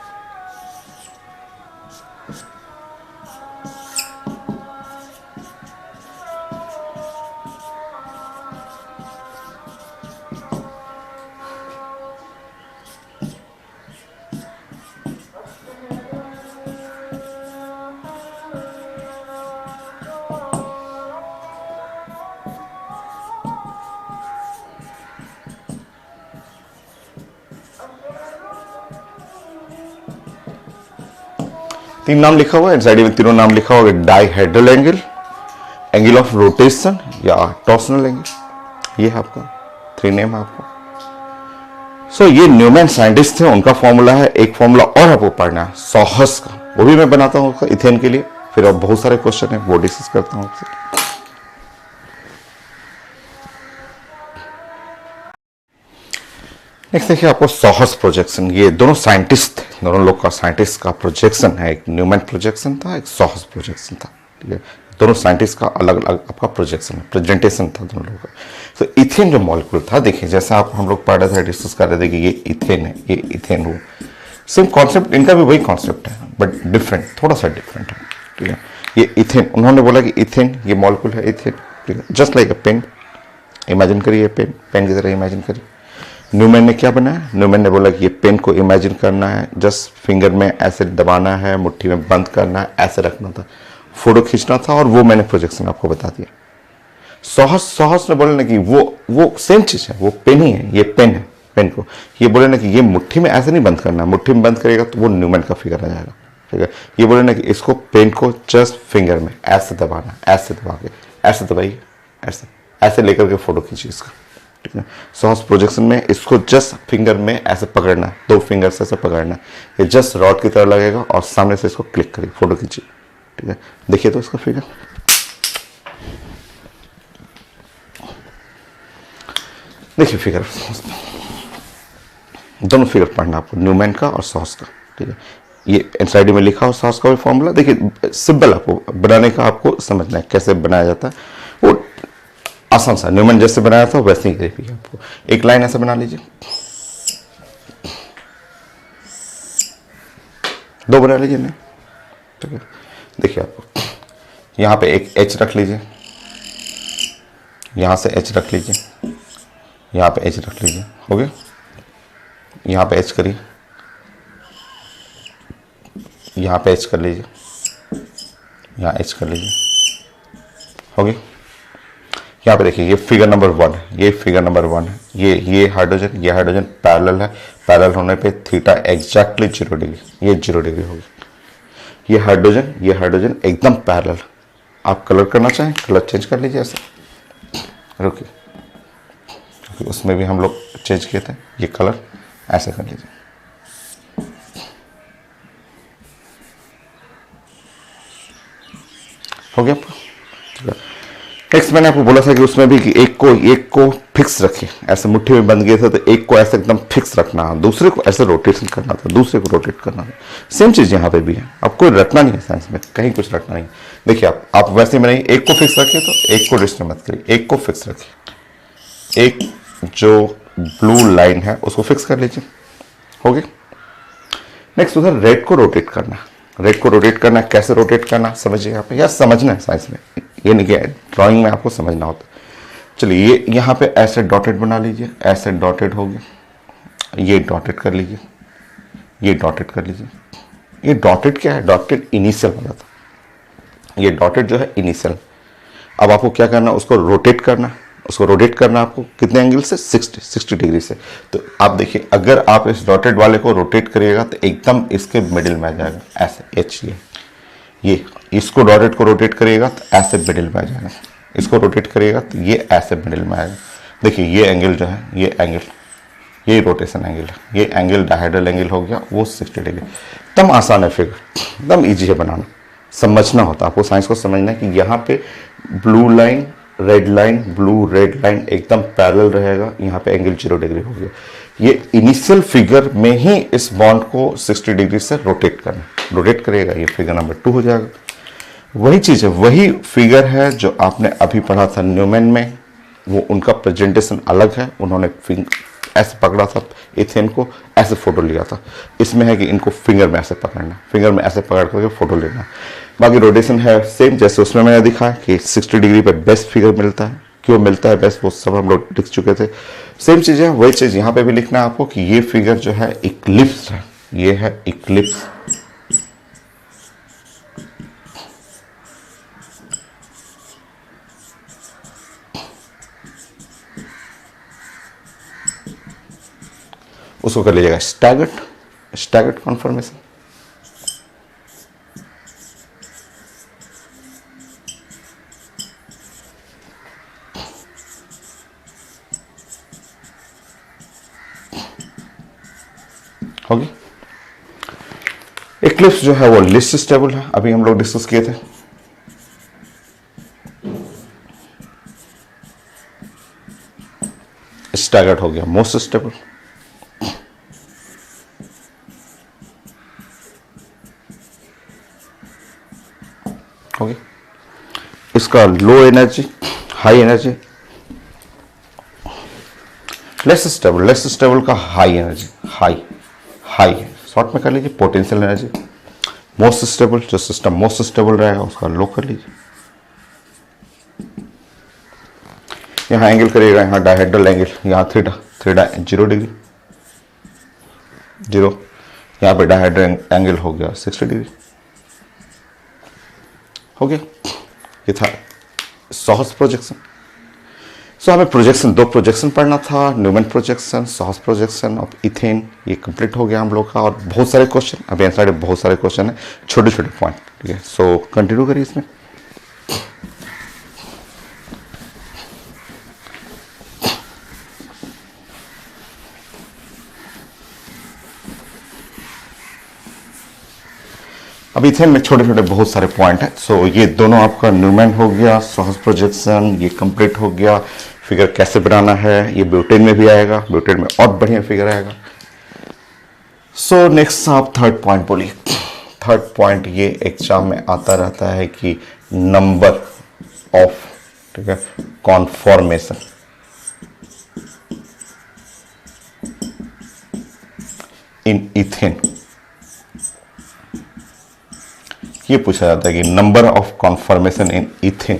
तीन नाम लिखा हुआ है, साइड में तीनों नाम लिखा हुआ है, dihedral angle, angle of rotation या टॉर्सनल एंगल। ये है आपका 3 नेम है आपको। सो ये न्यूमैन साइंटिस्ट थे, उनका फॉर्मूला है। एक फॉर्मूला और आपको पढ़ना है सॉहस का, वो भी मैं बनाता हूँ उसका इथेन के लिए, फिर अब बहुत सारे क्वेश्चन है वो डिस्कस करता हूँ आपसे। नेक्स्ट देखिए आपको सॉहस प्रोजेक्शन, ये दोनों साइंटिस्ट थे, दोनों लोग का साइंटिस्ट का प्रोजेक्शन है, एक न्यूमैन प्रोजेक्शन था, एक सॉहस प्रोजेक्शन था। ठीक है, दोनों साइंटिस्ट का अलग अलग आपका प्रोजेक्शन है, प्रेजेंटेशन था दोनों लोगों का। तो इथेन जो मॉलिक्यूल था, देखिए जैसा आप हम लोग पढ़ रहे थे, डिस्कस कर रहे थे कि ये इथेन है, ये इथेन हो, सेम कॉन्सेप्ट, इनका भी वही कॉन्सेप्ट है बट डिफरेंट, थोड़ा सा डिफरेंट है, ठीक है। ये इथेन, उन्होंने बोला कि इथेन ये मॉलिक्यूल है इथेन, ठीक है, just like a pen, imagine करिए पेन, पेन की तरह इमेजिन करिए। न्यूमैन ने क्या बनाया, न्यूमैन ने बोला कि ये पेन को इमेजिन करना है, जस्ट फिंगर में ऐसे दबाना है, मुट्ठी में बंद करना है, ऐसे रखना था, फोटो खींचना था, और वो मैंने प्रोजेक्शन आपको बता दिया। सॉहस ने बोले ना कि वो सेम चीज है, वो पेन ही है, ये पेन है, पेन को ये बोले ना कि ये मुट्ठी में ऐसे नहीं बंद करना है, मुट्ठी में बंद करेगा तो वो न्यूमैन का फिगर आ जाएगा, ठीक है। ये बोले ना कि इसको पेन को जस्ट फिंगर में ऐसे दबाना, ऐसे दबा के, ऐसे दबाइए, ऐसे ऐसे लेकर के फोटो खींचिए इसका, ठीक है। सॉस प्रोजेक्शन में इसको जस्ट फिंगर में ऐसे पकड़ना है, 2 फिंगर से ऐसे पकड़ना है, ये जस्ट रॉड की तरह लगेगा और सामने से इसको क्लिक करिए, फोटो खींचिए, ठीक है। देखिए तो इसका फिगर, देखिए फिगर, दोनों फिगर पढ़ना आपको, न्यूमैन का और सॉस का, ठीक है। ये एनसाइडी में लिखा हो सॉस का भी फॉर्मूला, देखिए सिंपल, आपको बनाने का आपको समझना है कैसे बनाया जाता है, वो आसान सा, न्यूमैन जैसे बनाया था वैसे ही ग्रेफी आपको। एक लाइन ऐसे बना लीजिए, 2 बना लीजिए नहीं, ठीक है। देखिए आपको यहाँ पे एक एच रख लीजिए, यहाँ से एच रख लीजिए, यहाँ पे एच रख लीजिए, हो गया। यहाँ पे एच करिए, यहाँ पे एच कर लीजिए, यहाँ एच कर लीजिए, हो गया। यहाँ पे देखिए ये फिगर नंबर 1 है, ये फिगर नंबर 1 है, ये हाइड्रोजन पैरेलल है, पैरेलल होने पे थीटा एग्जैक्टली 0 डिग्री, ये 0 डिग्री होगी। ये हाइड्रोजन एकदम पैरेलल। आप कलर करना चाहें कलर चेंज कर लीजिए ऐसे, रुकिए, क्योंकि उसमें भी हम लोग चेंज किए थे, ये कलर ऐसे कर लीजिए, हो गया आपको। नेक्स्ट मैंने आपको बोला था कि उसमें भी कि एक को फिक्स रखिए, ऐसे मुट्ठी में बंद गए थे तो एक को ऐसे एकदम फिक्स रखना, दूसरे को ऐसे रोटेशन करना था, दूसरे को रोटेट करना था। सेम चीज यहाँ पे भी है, आपको रखना नहीं है साइंस में, कहीं कुछ रखना नहीं। देखिए आप वैसे में नहीं, एक को फिक्स रखिए तो एक को डिस्टर्ब मत करिए, एक को फिक्स रखिए, एक जो ब्लू लाइन है उसको फिक्स कर लीजिए, हो गया। नेक्स्ट उधर रेड को रोटेट करना, रेड को रोटेट करना, कैसे रोटेट करना समझिए यहाँ पे, या समझना है साइंस में, ये नहीं कि ड्राइंग में आपको समझना होता। चलिए ये यहाँ पे ऐसे डॉटेड बना लीजिए, ऐसे डॉटेड हो गया, ये डॉटेड कर लीजिए, ये डॉटेड कर लीजिए। ये डॉटेड क्या है, डॉटेड इनिशियल हो जाता, ये डॉटेड जो है इनिशियल। अब आपको क्या करना, उसको रोटेट करना, उसको रोटेट करना आपको कितने एंगल से, 60 डिग्री से। तो आप देखिए अगर आप इस डॉटेड वाले को रोटेट करिएगा तो एकदम इसके मिडिल में आ जाएगा, ऐसे एच, ये इसको डॉटेड को रोटेट करिएगा तो ऐसे मिडिल में आ जाएगा, इसको रोटेट करिएगा तो ये ऐसे मिडिल में आएगा। देखिए ये एंगल जो है, ये एंगल, ये रोटेशन एंगल है, ये एंगल डायहेड्रल एंगल हो गया, वो 60 डिग्री। एकदम आसान है फिगर, एकदम ईजी है बनाना, समझना होता है आपको, साइंस को समझना है कि यहाँ पे blue line red line, blue red line एकदम पैरेलल रहेगा, यहाँ पे एंगल 0 डिग्री हो गया। ये इनिशियल फिगर में ही इस बॉन्ड को 60 डिग्री से रोटेट करना, रोटेट करेगा, ये फिगर नंबर 2 हो जाएगा। वही चीज है, वही फिगर है जो आपने अभी पढ़ा था न्यूमैन में, वो उनका प्रेजेंटेशन अलग है, उन्होंने ऐसे पकड़ा था इथेन को, ऐसे फोटो लिया था। इसमें है कि इनको फिंगर में ऐसे पकड़ना, फिंगर में ऐसे पकड़ करके फोटो लेना। बाकी रोटेशन है सेम जैसे उसमें मैंने दिखा कि 60 डिग्री पे बेस्ट फिगर मिलता है, क्यों मिलता है बेस्ट वो सब हम लोग लिख चुके थे। सेम चीज है, वही चीज यहाँ पे भी लिखना है आपको कि ये फिगर जो है इक्लिप्स है, ये है इक्लिप्स। उसको कर लीजिएगा स्टैगर्ड कॉन्फर्मेशन। होगी। इक्लिप्स जो है वो लिस्ट स्टेबल है, अभी हम लोग डिस्कस किए थे। स्टैगर्ड हो गया मोस्ट स्टेबल। हो गया। इसका low energy high energy, less stable का हाई एनर्जी, हाई शॉर्ट में कर लीजिए पोटेंशियल एनर्जी। मोस्ट स्टेबल, जो सिस्टम मोस्ट स्टेबल रहेगा उसका लो कर लीजिए। यहाँ एंगल करिएगा, यहाँ डायहेड्रल एंगल, यहाँ थीटा 0 डिग्री 0, यहाँ पे डायहेड्रल एंगल हो गया 60 डिग्री हो गया। ये था सॉहर्स प्रोजेक्शन। सो हमें प्रोजेक्शन, 2 प्रोजेक्शन पढ़ना था, Newman projection, sawhorse projection of ethane, ये कंप्लीट हो गया हम लोग का। और बहुत सारे क्वेश्चन अभी आंसर, बहुत सारे क्वेश्चन है, छोटे छोटे पॉइंट, ठीक है। सो कंटिन्यू करिए इसमें। अब इथेन में छोटे छोटे बहुत सारे पॉइंट है। सो ये दोनों आपका न्यूमैन हो गया, सॉहर्स प्रोजेक्शन ये कंप्लीट हो गया। फिगर कैसे बनाना है ये ब्यूटेन में भी आएगा, ब्यूटेन में और बढ़िया फिगर आएगा। सो नेक्स्ट आप थर्ड पॉइंट बोलिए। थर्ड पॉइंट ये एग्जाम में आता रहता है कि नंबर ऑफ, ठीक है, कॉन्फॉर्मेशन इन इथेन। ये पूछा जाता है कि number of conformation in ethane,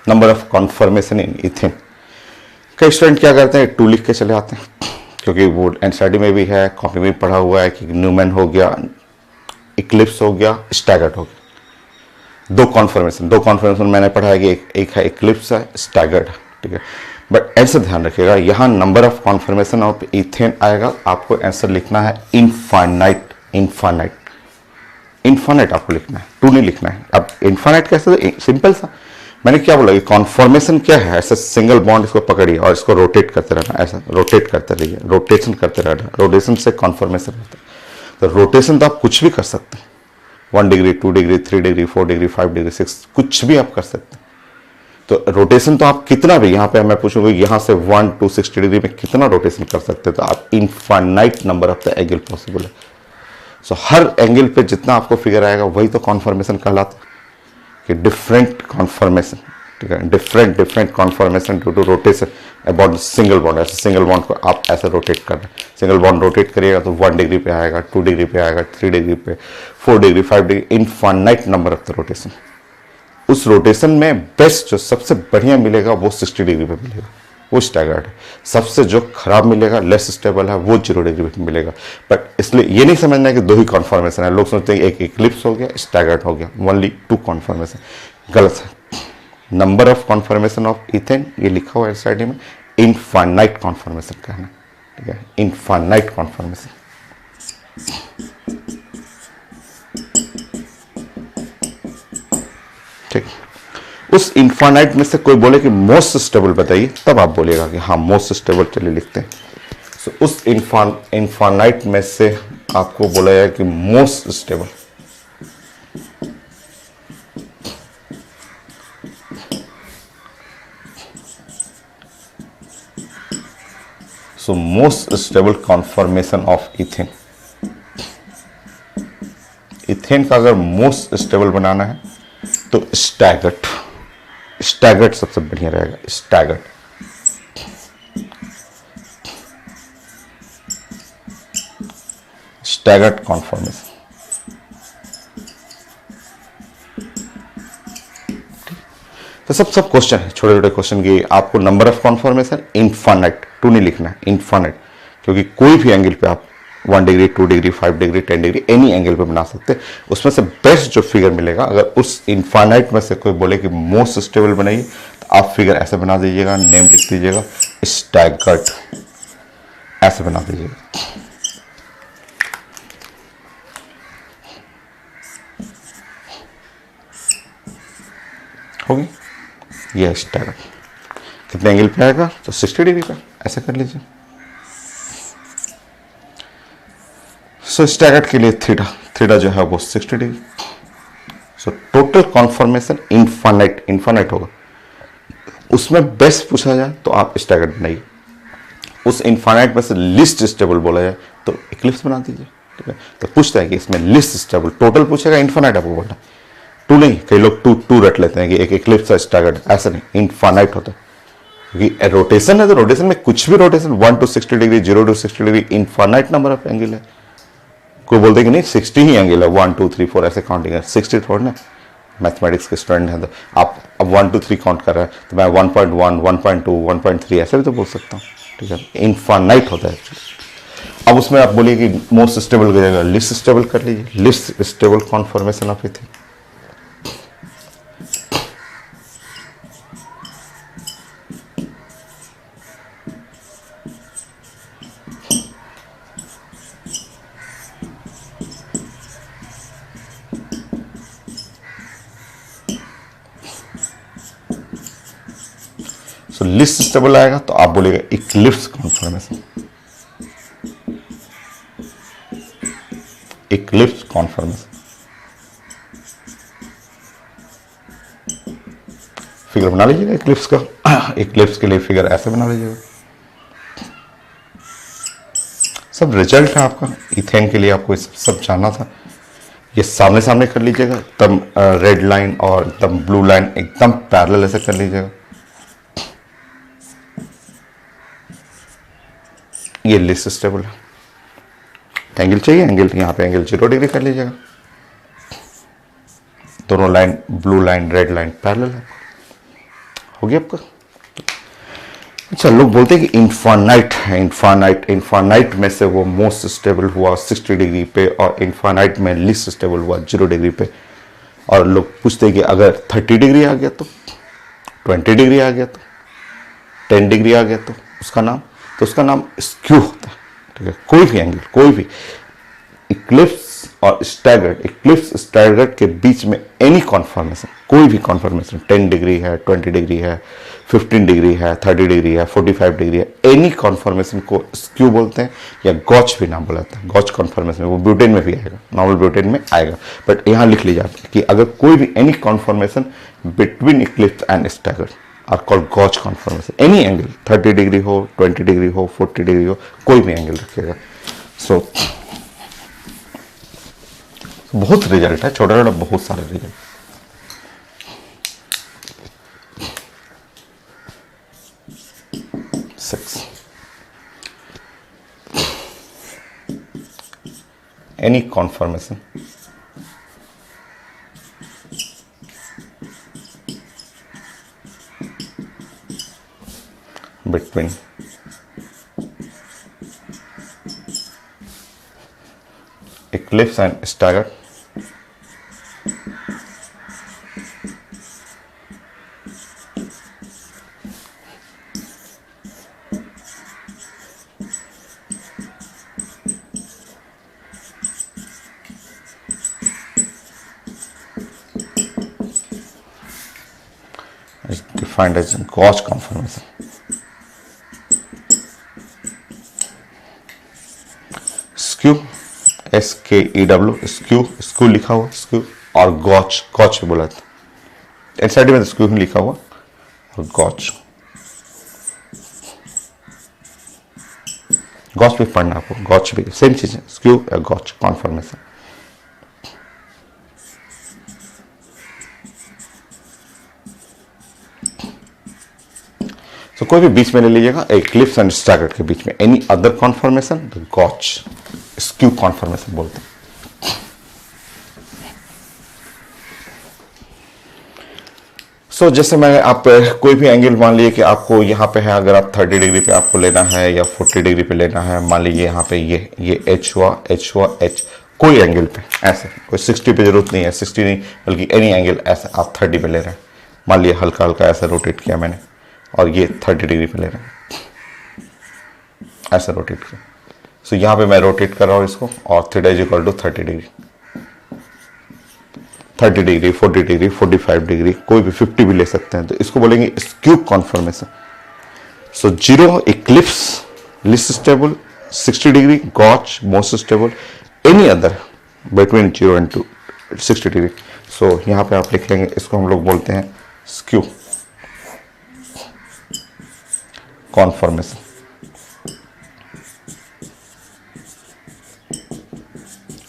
number of conformation in ethane. कई स्टूडेंट क्या करते हैं 2 लिख के चले आते हैं, क्योंकि वो एनसीईआरटी में भी है, कॉपी में पढ़ा हुआ है कि न्यूमैन हो गया, इक्लिप्स हो गया, स्टैगर्ड हो गया। 2 कॉन्फॉर्मेशन मैंने पढ़ा है कि एक है इक्लिप्स है, स्टैगर्ड है, ठीक है। बट ऐसे ध्यान रखिएगा, यहाँ number of conformation of ethane आएगा, आपको आंसर लिखना है इनफाइनाइट। इनफाइनाइट आपको लिखना है, 2 नहीं लिखना है। अब इनफाइनाइट कैसे, सिंपल सा, मैंने क्या बोला कि कॉन्फॉर्मेशन क्या है, ऐसा सिंगल बॉन्ड इसको पकड़िए और इसको रोटेट करते रहना, ऐसा रोटेट करते रहिए, रोटेशन करते रहना, रोटेशन से कॉन्फॉर्मेशन होता है। तो रोटेशन तो आप कुछ भी कर सकते हैं, 1 degree 2 degree 3 degree 4 degree 5 degree 6, कुछ भी आप कर सकते हैं। तो रोटेशन तो आप कितना भी, यहाँ पे मैं पूछूंगा यहाँ से 1 to 60 डिग्री में कितना रोटेशन कर सकते हैं, तो आप infinite number of the angle possible है। सो हर एंगल पे जितना आपको फिगर आएगा वही तो कॉन्फॉर्मेशन कहलाता है, कि डिफरेंट कॉन्फॉर्मेशन, ठीक है, different conformation due to rotation about single bond. ऐसे सिंगल बॉन्ड को आप ऐसे रोटेट कर रहे हैं, सिंगल बॉन्ड रोटेट करिएगा तो 1 डिग्री पे आएगा, 2 डिग्री पे आएगा, 3 डिग्री पे, 4 degree 5 degree, infinite number of the rotation. उस रोटेशन में बेस्ट जो सबसे बढ़िया मिलेगा वो 60 डिग्री पे मिलेगा, वो स्टैगर्ड है। सबसे जो खराब मिलेगा, लेस स्टेबल है, वो 0 डिग्री पे मिलेगा। बट इसलिए ये नहीं समझना है कि 2 ही कॉन्फॉर्मेशन है। लोग सोचते हैं एक इक्लिप्स हो गया, स्टैगर्ड हो गया, ओनली 2 कॉन्फॉर्मेशन, गलत है। Number of conformation of ethane ये लिखा हुआ है एनसीईआरटी में, इनफाइनाइट कॉन्फॉर्मेशन कहना, ठीक है, इनफाइनाइट कॉन्फॉर्मेशन। ठीक, उस इनफाइनाइट में से कोई बोले कि मोस्ट स्टेबल बताइए, तब आप बोलिएगा कि हाँ मोस्ट स्टेबल, चलिए लिखते हैं। सो उस इनफाइनाइट में से आपको बोला जाए कि most stable, so most stable conformation of ethane. Ethane का अगर मोस्ट स्टेबल बनाना है तो स्टैगर्ड सबसे बढ़िया रहेगा, स्टैगर्ड कॉन्फॉर्मेशन। तो सब क्वेश्चन है, छोटे छोटे क्वेश्चन की आपको नंबर ऑफ कॉन्फॉर्मेशन इनफाइनाइट, 2 नहीं लिखना है, इनफाइनाइट, क्योंकि कोई भी एंगल पे आप 1 degree 2 degree 5 degree 10 degree any angle पे बना सकते हैं। उसमें से बेस्ट जो फिगर मिलेगा, अगर उस इनफाइनाइट में से कोई बोले कि मोस्ट स्टेबल बनाइए, तो आप फिगर ऐसे बना दीजिएगा, नेम लिख दीजिएगा स्टैगर्ड, ऐसे बना दीजिएगा। होगी ये स्टैगर्ड। कितने एंगल पे आएगा, तो 60 डिग्री पे, ऐसे कर लीजिए। सो स्टैगर्ड के लिए थीटा जो है वो 60 degree. So total conformation infinite होगा। उसमें बेस्ट पूछा जाए तो आप स्टैगर्ड बनाइए। उस इनफाइनाइट में से लिस्ट स्टेबल बोला जाए तो इक्लिप्स बना दीजिए, ठीक है। तो पूछता है कि इसमें लिस्ट स्टेबल, टोटल पूछेगा, इनफाइनाइट आपको बोलना, 2 नहीं। कई लोग टू रट लेते हैं कि एक इक्लिप्स है स्टैगर्ड, ऐसा नहीं, इनफाइनाइट होता है। क्योंकि रोटेशन है तो रोटेशन में कुछ भी rotation 1 to 60 degree, 0 to 60 degree, infinite number of angle है। कोई बोलते कि नहीं 60 ही एंगल है, 1 2 3 4 ऐसे काउंटिंग है, 60 थोड़ा ना। मैथमेटिक्स के स्टूडेंट हैं तो आप अब 1 2 3 काउंट कर रहे हैं तो मैं 1.1 1.2 1.3 ऐसे भी तो बोल सकता हूँ, ठीक है। इनफाइनाइट होता है एक्चुअली। अब उसमें आप बोलिए कि मोस्ट स्टेबल की जगह लिस्ट स्टेबल कर लीजिए, list stable conformation of ethane. तो लिस्ट स्टेबल आएगा तो आप बोलेगा Eclipse conformation, Eclipse conformation. Figure बना लीजिएगा इक्लिप्स का, इक्लिप्स के लिए फिगर ऐसे बना लीजिएगा। सब रिजल्ट है आपका इथेन के लिए, आपको सब जानना था। ये सामने सामने कर लीजिएगा, एकदम रेड लाइन और एकदम ब्लू लाइन एकदम पैरेलल ऐसे कर लीजिएगा। ये लिस्ट स्टेबल है। एंगल चाहिए, एंगल यहाँ पे एंगल 0 डिग्री कर लीजिएगा। दोनों line blue line red line parallel है, हो गया आपका। अच्छा, लोग बोलते हैं कि इनफाइनाइट है, इनफाइनाइट, इनफाइनाइट में से वो मोस्ट स्टेबल हुआ 60 डिग्री पे और इनफाइनाइट में लिस्ट स्टेबल हुआ 0 डिग्री पे। और लोग पूछते हैं कि अगर 30 डिग्री आ गया तो, 20 डिग्री आ गया तो, 10 डिग्री आ गया तो उसका नाम स्क्यू होता है, ठीक है। कोई भी एंगल, कोई भी इक्लिप्स और स्टैगर्ड, इक्लिप्स स्टैगर्ड के बीच में एनी कॉन्फॉर्मेशन, कोई भी कॉन्फॉर्मेशन, 10 डिग्री है, 20 डिग्री है, 15 डिग्री है, 30 डिग्री है, 45 डिग्री है, एनी कॉन्फॉर्मेशन को स्क्यू बोलते हैं या गॉच भी नाम बोला जाता है। गॉच कॉन्फॉर्मेशन वो ब्यूटेन में भी आएगा, नॉर्मल ब्यूटेन में आएगा, बट यहाँ लिख लीजिए आप कि अगर कोई भी any conformation between eclipse and staggered are called gauche conformation. Any angle 30 degree हो, 20 डिग्री हो, 40 डिग्री हो, कोई भी एंगल रखिएगा। सो बहुत रिजल्ट है, छोटा छोटा बहुत सारे result. Any conformation between eclipse and staggered is defined as gauge conformation. Skew, SKEW, skew, skew लिखा हुआ स्क्यू, और गॉच, गॉच भी बोला था एनसीईआरटी में, तो स्क्यू ही लिखा हुआ और गॉच, गॉच भी पढ़ना आपको, गॉच भी सेम चीज है, स्क्यू या गॉच कॉन्फॉर्मेशन। तो कोई भी बीच में ले लीजिएगा, इक्लिप्स एंड स्टैगर्ड के बीच में any other conformation gauche, skew conformation बोलते हैं। सो जैसे मैं आप कोई भी एंगल मान लीजिए कि आपको यहाँ पे है, अगर आप 30 डिग्री पे आपको लेना है या 40 डिग्री पे लेना है, मान लीजिए यहाँ पे ये H हुआ, H, कोई एंगल पे ऐसे, कोई 60 पे जरूरत नहीं है, 60 नहीं बल्कि एनी एंगल ऐसे आप 30 पे ले रहे हैं, मान लीजिए हल्का हल्का ऐसे रोटेट किया मैंने और ये 30 डिग्री पे ले रहे हैं, ऐसे रोटेट किया। सो यहाँ पे मैं रोटेट कर रहा हूँ इसको और theta is equal to 30 degree, 30 degree, 40 degree, 45 degree, कोई भी 50 भी ले सकते हैं, तो इसको बोलेंगे skew conformation. So 0 eclipse, least stable, 60 degree gauche, most stable, any other between 0 and 60 degree. So यहाँ पे आप लिख लेंगे, इसको हम लोग बोलते हैं skew conformation.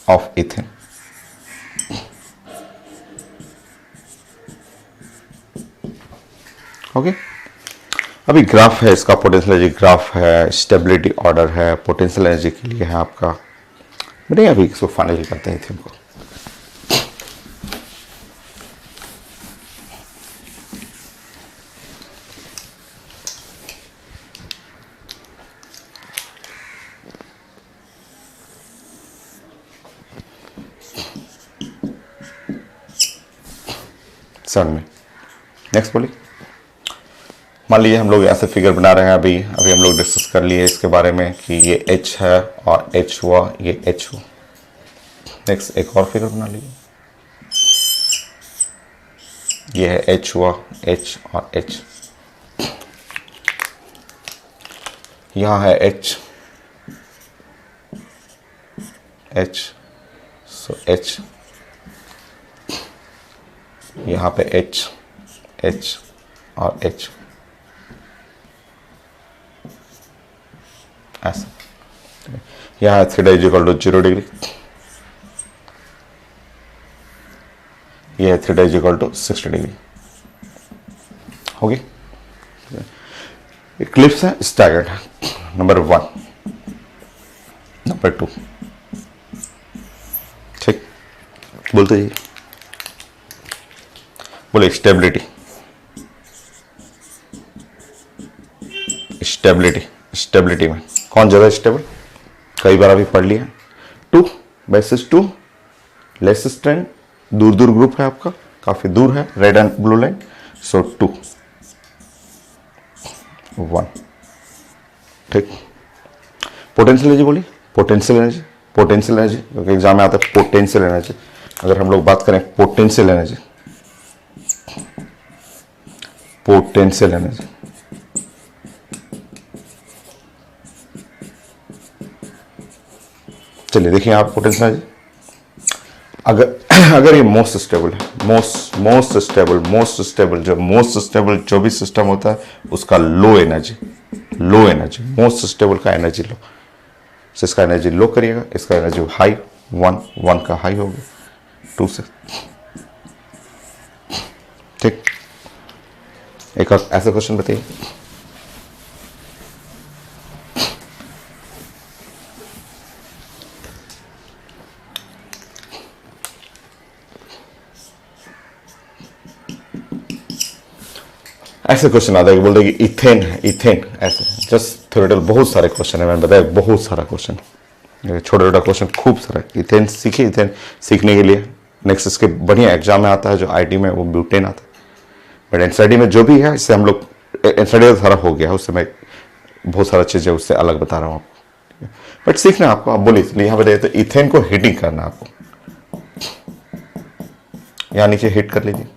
Of ethane. Okay, अभी ग्राफ है इसका, पोटेंशियल एनर्जी ग्राफ है, स्टेबिलिटी ऑर्डर है, पोटेंशियल एनर्जी के लिए है आपका। नहीं अभी इसको फाइनल करते हैं थीम को। सर में नेक्स्ट बोलिए। मान लीजिए हम लोग ऐसे फिगर बना रहे हैं, अभी हम लोग डिस्कस कर लिए इसके बारे में कि ये h है और h हुआ, ये h हुआ। नेक्स्ट एक और फिगर बना लीजिए, ये है h हुआ, h और h। यहाँ है h, सो h, यहाँ पे h और h ऐसा। यहाँ है theta is equal to 0 degree, ये है theta is equal to 60 degree. होगी इक्लिप्स है, स्टैगर्ड है, नंबर 1, नंबर 2। ठीक, बोलते जाइए, बोले स्टेबिलिटी, स्टेबिलिटी में कौन ज्यादा स्टेबल, कई बार अभी पढ़ लिया। 2 बेसिस 2, लेस स्ट्रेंथ, दूर ग्रुप है आपका, काफी दूर है, रेड एंड ब्लू लाइन, सो 2 1। ठीक, पोटेंशियल एनर्जी बोली, पोटेंशियल एनर्जी क्योंकि एग्जाम में आता है पोटेंशियल एनर्जी। अगर हम लोग बात करें पोटेंशियल एनर्जी, चलिए देखिए आप पोटेंशियल एनर्जी, अगर ये मोस्ट स्टेबल है, मोस्ट स्टेबल जो भी सिस्टम होता है उसका लो एनर्जी, मोस्ट स्टेबल का एनर्जी लो, तो इसका एनर्जी लो करिएगा, इसका एनर्जी हाई, 1 का हाई होगा 2 से। ठीक, एक और ऐसा क्वेश्चन बताइए। ऐसे क्वेश्चन आता है कि बोलते हैं कि इथेन ऐसे, जस्ट थ्योरेटिकल बहुत सारे क्वेश्चन है, मैंने बताया बहुत सारा क्वेश्चन, छोटा क्वेश्चन खूब सारा। इथेन सीखिए, इथेन सीखने के लिए नेक्स्ट इसके बढ़िया एग्जाम में आता है जो आईटी में, वो ब्यूटेन आता है। बट एनसीईआरटी में जो भी है, इससे हम लोग एनसीईआरटी का सारा हो गया है, उससे मैं बहुत सारा चीजें उससे अलग बता रहा हूँ आपको, बट सीखना आपको। आप बोलिए यहाँ बताइए, तो इथेन को हीटिंग करना आपको, यहाँ नीचे हीट कर लीजिए,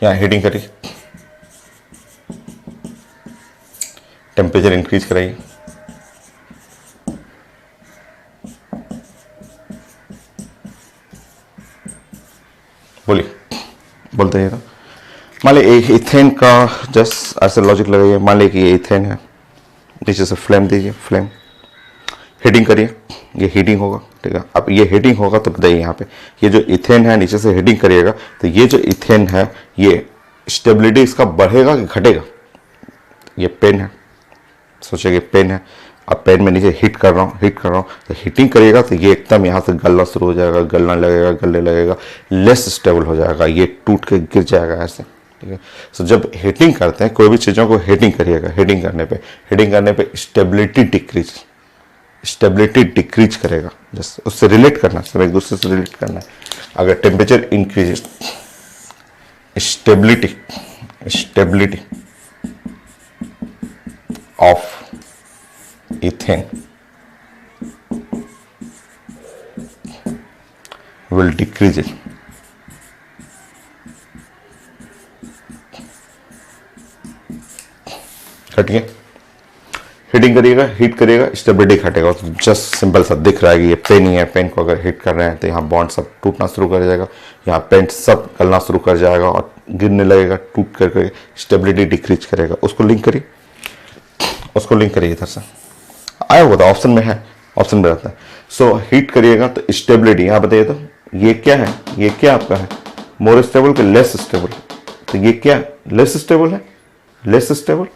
यहाँ हीटिंग करिए, टेम्परेचर इंक्रीज कराइए, बोलते हैं। मान लीजिए इथेन का जस्ट ऐसे लॉजिक लगाइए, मान लीजिए कि ये इथेन है, नीचे से फ्लेम दीजिए, फ्लेम हीटिंग करिए, ये हीटिंग होगा। ठीक है, अब ये हीटिंग होगा तो बताइए यहाँ पे ये जो इथेन है नीचे से हीटिंग करिएगा, तो ये जो इथेन है ये स्टेबिलिटी इसका बढ़ेगा कि घटेगा। ये पेन है, सोचिए पेन है, अब पेन में नीचे हीट कर रहा हूँ, तो हीटिंग करिएगा तो ये एकदम यहाँ से गलना शुरू हो जाएगा, गलने लगेगा, लेस स्टेबल हो जाएगा, ये टूट के गिर जाएगा ऐसे। ठीक है, सो जब हीटिंग करते हैं कोई भी चीज़ों को हीटिंग करिएगा, हीटिंग करने पे स्टेबिलिटी डिक्रीज करेगा। जस्ट उससे रिलेट करना, सब एक दूसरे से रिलेट करना है। अगर temperature increase, stability of ethane will decrease it। घट गया, हीटिंग करिएगा, हीट करिएगा, स्टेबिलिटी घटेगा। तो जस्ट सिंपल सा दिख रहा है कि ये पेन ही है, पेन को अगर हीट कर रहे हैं तो यहाँ बॉन्ड सब टूटना शुरू कर जाएगा, यहाँ पेन सब गलना शुरू कर जाएगा और गिरने लगेगा, टूट करके स्टेबिलिटी डिक्रीज करेगा। उसको लिंक करिए इधर से, आया होगा तो ऑप्शन में है, ऑप्शन में रहता है। सो हीट करिएगा तो स्टेबिलिटी, यहाँ बताइए तो ये क्या है, ये क्या आपका है, मोर स्टेबल के लेस स्टेबल, तो ये क्या लेस स्टेबल है, लेस स्टेबल।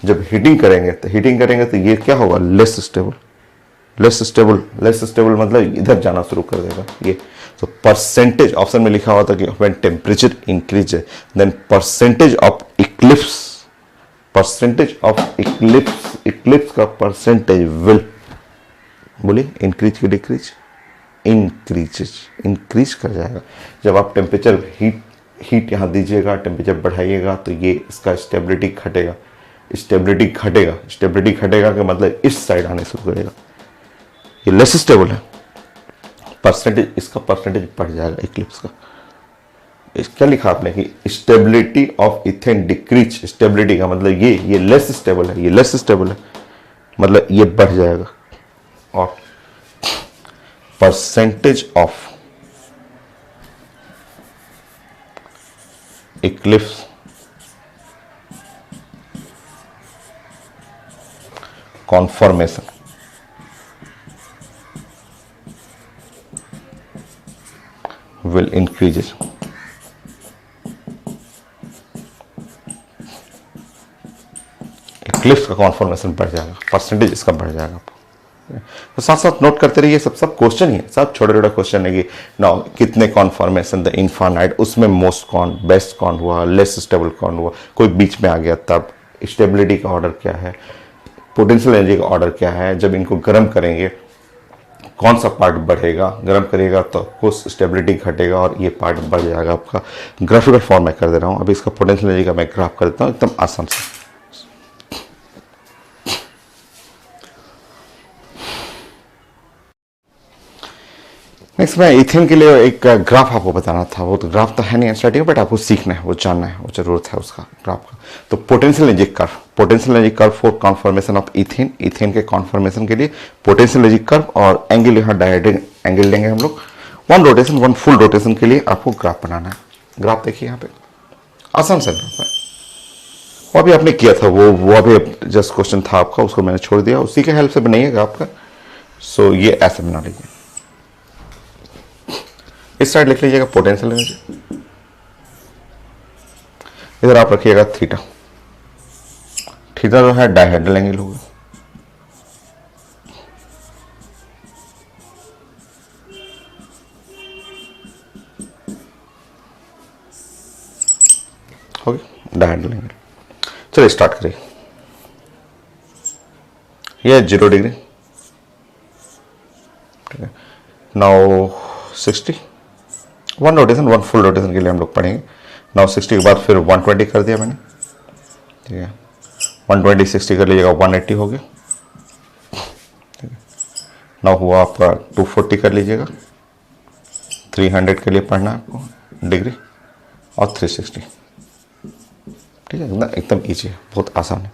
जब हीटिंग करेंगे तो ये क्या होगा, less stable, less stable, less stable मतलब इधर जाना शुरू कर देगा ये। तो परसेंटेज ऑप्शन में लिखा हुआ था कि when temperature increase then percentage of eclipse, percentage of eclipse, eclipse का परसेंटेज विल, बोलिए इंक्रीज की डिक्रीज, इंक्रीजेज, इंक्रीज कर जाएगा। जब आप टेम्परेचर हीट यहाँ दीजिएगा, टेम्परेचर बढ़ाइएगा तो ये इसका स्टेबिलिटी घटेगा, स्टेबिलिटी घटेगा, स्टेबिलिटी घटेगा का मतलब इस साइड आने शुरू करेगा, ये लेस स्टेबल है, परसेंटेज इसका परसेंटेज बढ़ जाएगा इक्लिप्स का। क्या लिखा आपने कि stability of ethane decrease, stability का मतलब ये लेस स्टेबल है, ये लेस स्टेबल है मतलब ये बढ़ जाएगा। और percentage of Eclipse conformation, will increases, Eclipse का कॉन्फॉर्मेशन बढ़ जाएगा, परसेंटेज इसका बढ़ जाएगा। तो साथ साथ नोट करते रहिए, सब क्वेश्चन ही है, सब छोटे छोटे क्वेश्चन है कि ना कितने कॉन्फॉर्मेशन द इन्फानाइट, उसमें मोस्ट कौन, बेस्ट कौन हुआ, लेस स्टेबल कौन हुआ, कोई बीच में आ गया तब, स्टेबिलिटी का ऑर्डर क्या है, पोटेंशियल एनर्जी का ऑर्डर क्या है, जब इनको गर्म करेंगे कौन सा पार्ट बढ़ेगा, गर्म करेगा तो कुछ स्टेबिलिटी घटेगा और ये पार्ट बढ़ जाएगा आपका। ग्राफिकल फॉर्म में कर दे रहा हूँ, अभी इसका पोटेंशियल एनर्जी का मैं ग्राफ कर देता हूँ एकदम आसान से। नेक्स्ट मैं इथेन के लिए एक ग्राफ आपको बताना था, वो तो ग्राफ तो है नहीं स्टार्टिंग, बट आपको सीखना है, वो जानना है, वो जरूरत है उसका ग्राफ का। तो potential energy curve, potential energy curve for conformation of ethane, ethane के कॉन्फॉर्मेशन के लिए पोटेंशियल एनर्जी कर्व, और एंगल यहाँ डायरेक्ट एंगल लेंगे हम लोग। One rotation, one full rotation के लिए आपको ग्राफ बनाना है। ग्राफ देखिए यहाँ पे आसान सा ग्राफ है, वो अभी आपने किया था, वो अभी जस्ट क्वेश्चन था आपका, उसको मैंने छोड़ दिया, उसी के हेल्प से बनाइएगा आपका। सो ये ऐसे बना लीजिए, इस साइड लिख लीजिएगा पोटेंशियल एनर्जी, इधर आप रखिएगा थीटा, थीटा जो है डायहेड्रल एंगल होगा, हो गया डायहेड्रल एंगल। चलिए स्टार्ट करिए, ये 0 डिग्री, ठीक है। Now 60, one rotation, one full rotation के लिए हम लोग पढ़ेंगे। नाउ 60 के बाद फिर 120 कर दिया मैंने, ठीक है। 120 60 कर लीजिएगा, 180 हो गया, ठीक है। नाउ हुआ आपका 240 कर लीजिएगा, 300 के लिए पढ़ना है आपको डिग्री, और 360, ठीक है। एकदम ईजी है, बहुत आसान है,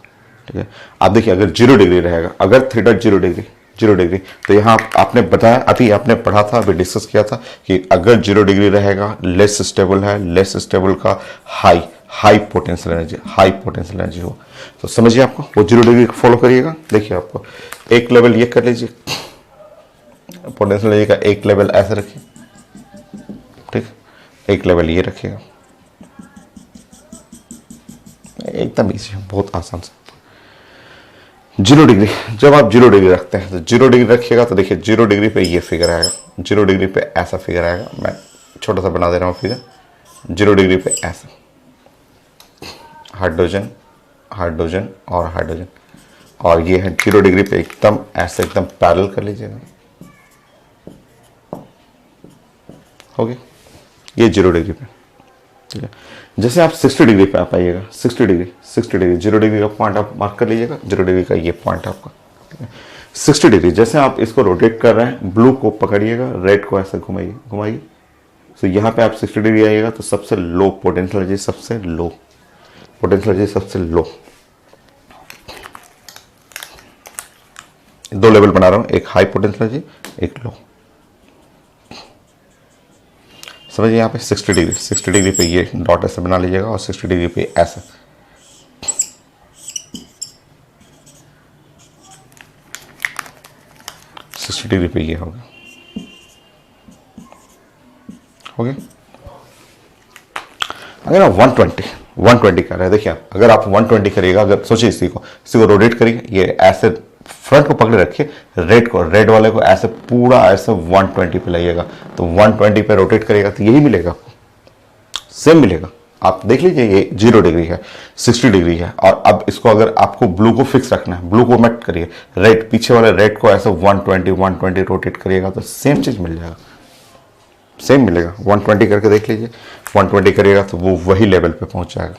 ठीक है। आप देखिए अगर 0 डिग्री रहेगा, अगर थीटा 0 डिग्री, 0 डिग्री, तो यहाँ आपने बताया, अभी आपने पढ़ा था, अभी डिस्कस किया था कि अगर 0 डिग्री रहेगा लेस स्टेबल है, लेस स्टेबल का high potential energy, high potential energy हो। तो समझिए आपको वो 0 डिग्री फॉलो करिएगा। देखिए आपको एक लेवल ये कर लीजिए, पोटेंशियल एनर्जी का एक लेवल ऐसे रखिए, ठीक, एक लेवल ये रखिएगा, एकदम ईजी है, बहुत आसान से। 0 डिग्री, जब आप 0 डिग्री रखते हैं तो 0 डिग्री रखिएगा तो देखिए 0 डिग्री पे ये फिगर आएगा, 0 डिग्री पे ऐसा फिगर आएगा, मैं छोटा सा बना दे रहा हूँ फिगर। 0 डिग्री पे ऐसा हाइड्रोजन, हाइड्रोजन और हाइड्रोजन, और ये है 0 डिग्री पे एकदम ऐसे एकदम पैरेलल कर लीजिएगा, हो गया ये 0 डिग्री पे, ठीक है। जैसे आप 60 डिग्री पे आप आइएगा, 60 डिग्री 0 डिग्री का पॉइंट आप मार्क कर लीजिएगा, 0 डिग्री का ये पॉइंट आपका, ठीक है। 60 डिग्री जैसे आप इसको रोटेट कर रहे हैं, ब्लू को पकड़िएगा, रेड को ऐसे घुमाइए घुमाइए, तो यहाँ पे आप 60 डिग्री आइएगा तो सबसे लो पोटेंशियल एनर्जी, सबसे लो पोटेंशियल एनर्जी, सबसे लो। 2 लेवल बना रहा हूँ, एक हाई पोटेंशियल एनर्जी, एक लो। समझिए यहाँ पे 60 डिग्री, 60 डिग्री पे ये डॉट ऐसे बना लीजिएगा, और 60 डिग्री पे ऐसे, डिग्री पे ये होगा, हो गया। अगर आप 120 कर रहे हैं, देखिए आप अगर आप 120 करिएगा, अगर सोचिए इसी को रोटेट करिए, ये ऐसे फ्रंट को पकड़े रखिए, रेड वाले को ऐसे पूरा ऐसे 120 पे लाइएगा, तो 120 पे रोटेट करिएगा तो यही मिलेगा आपको, सेम मिलेगा। आप देख लीजिए ये 0 डिग्री है, 60 डिग्री है, और अब इसको अगर आपको ब्लू को फिक्स रखना है, ब्लू को मत करिए, रेड पीछे वाले रेड को ऐसे 120 रोटेट करिएगा तो सेम चीज मिल जाएगा, सेम मिलेगा। 120 करके देख लीजिए, 120 करिएगा तो वो वही लेवल पे पहुंच जाएगा।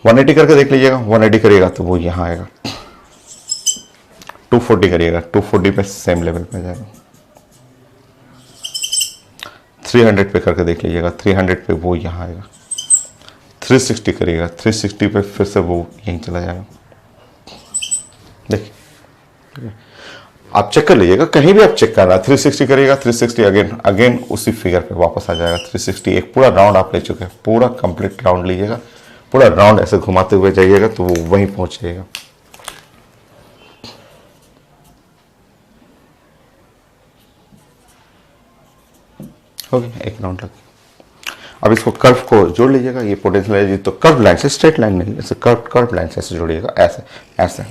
वन 180 करके देख लीजिएगा, 180 करिएगा तो वो यहां आएगा। 240 करिएगा, 240 पे सेम लेवल पे जाएगा। 300 पे करके देख लीजिएगा, 300 पे वो यहां आएगा। 360 करिएगा, 360 पे फिर से वो यहीं चला जाएगा। देखिए आप चेक कर लीजिएगा, कहीं भी आप चेक करना, 360 करिएगा, 360 अगेन उसी फिगर पे वापस आ जाएगा। 360 एक पूरा राउंड आप ले चुके हैं, पूरा कंप्लीट राउंड लीजिएगा, पूरा राउंड ऐसे घुमाते हुए जाइएगा तो वो वहीं पहुंच जाएगा। हो गया, एक राउंड लग गया। अब इसको कर्व को जोड़ लीजिएगा, ये पोटेंशियल एनर्जी तो कर्व लाइन से, स्ट्रेट लाइन नहीं, ऐसे कर्व लाइन से ऐसे जोड़िएगा, ऐसे ऐसे।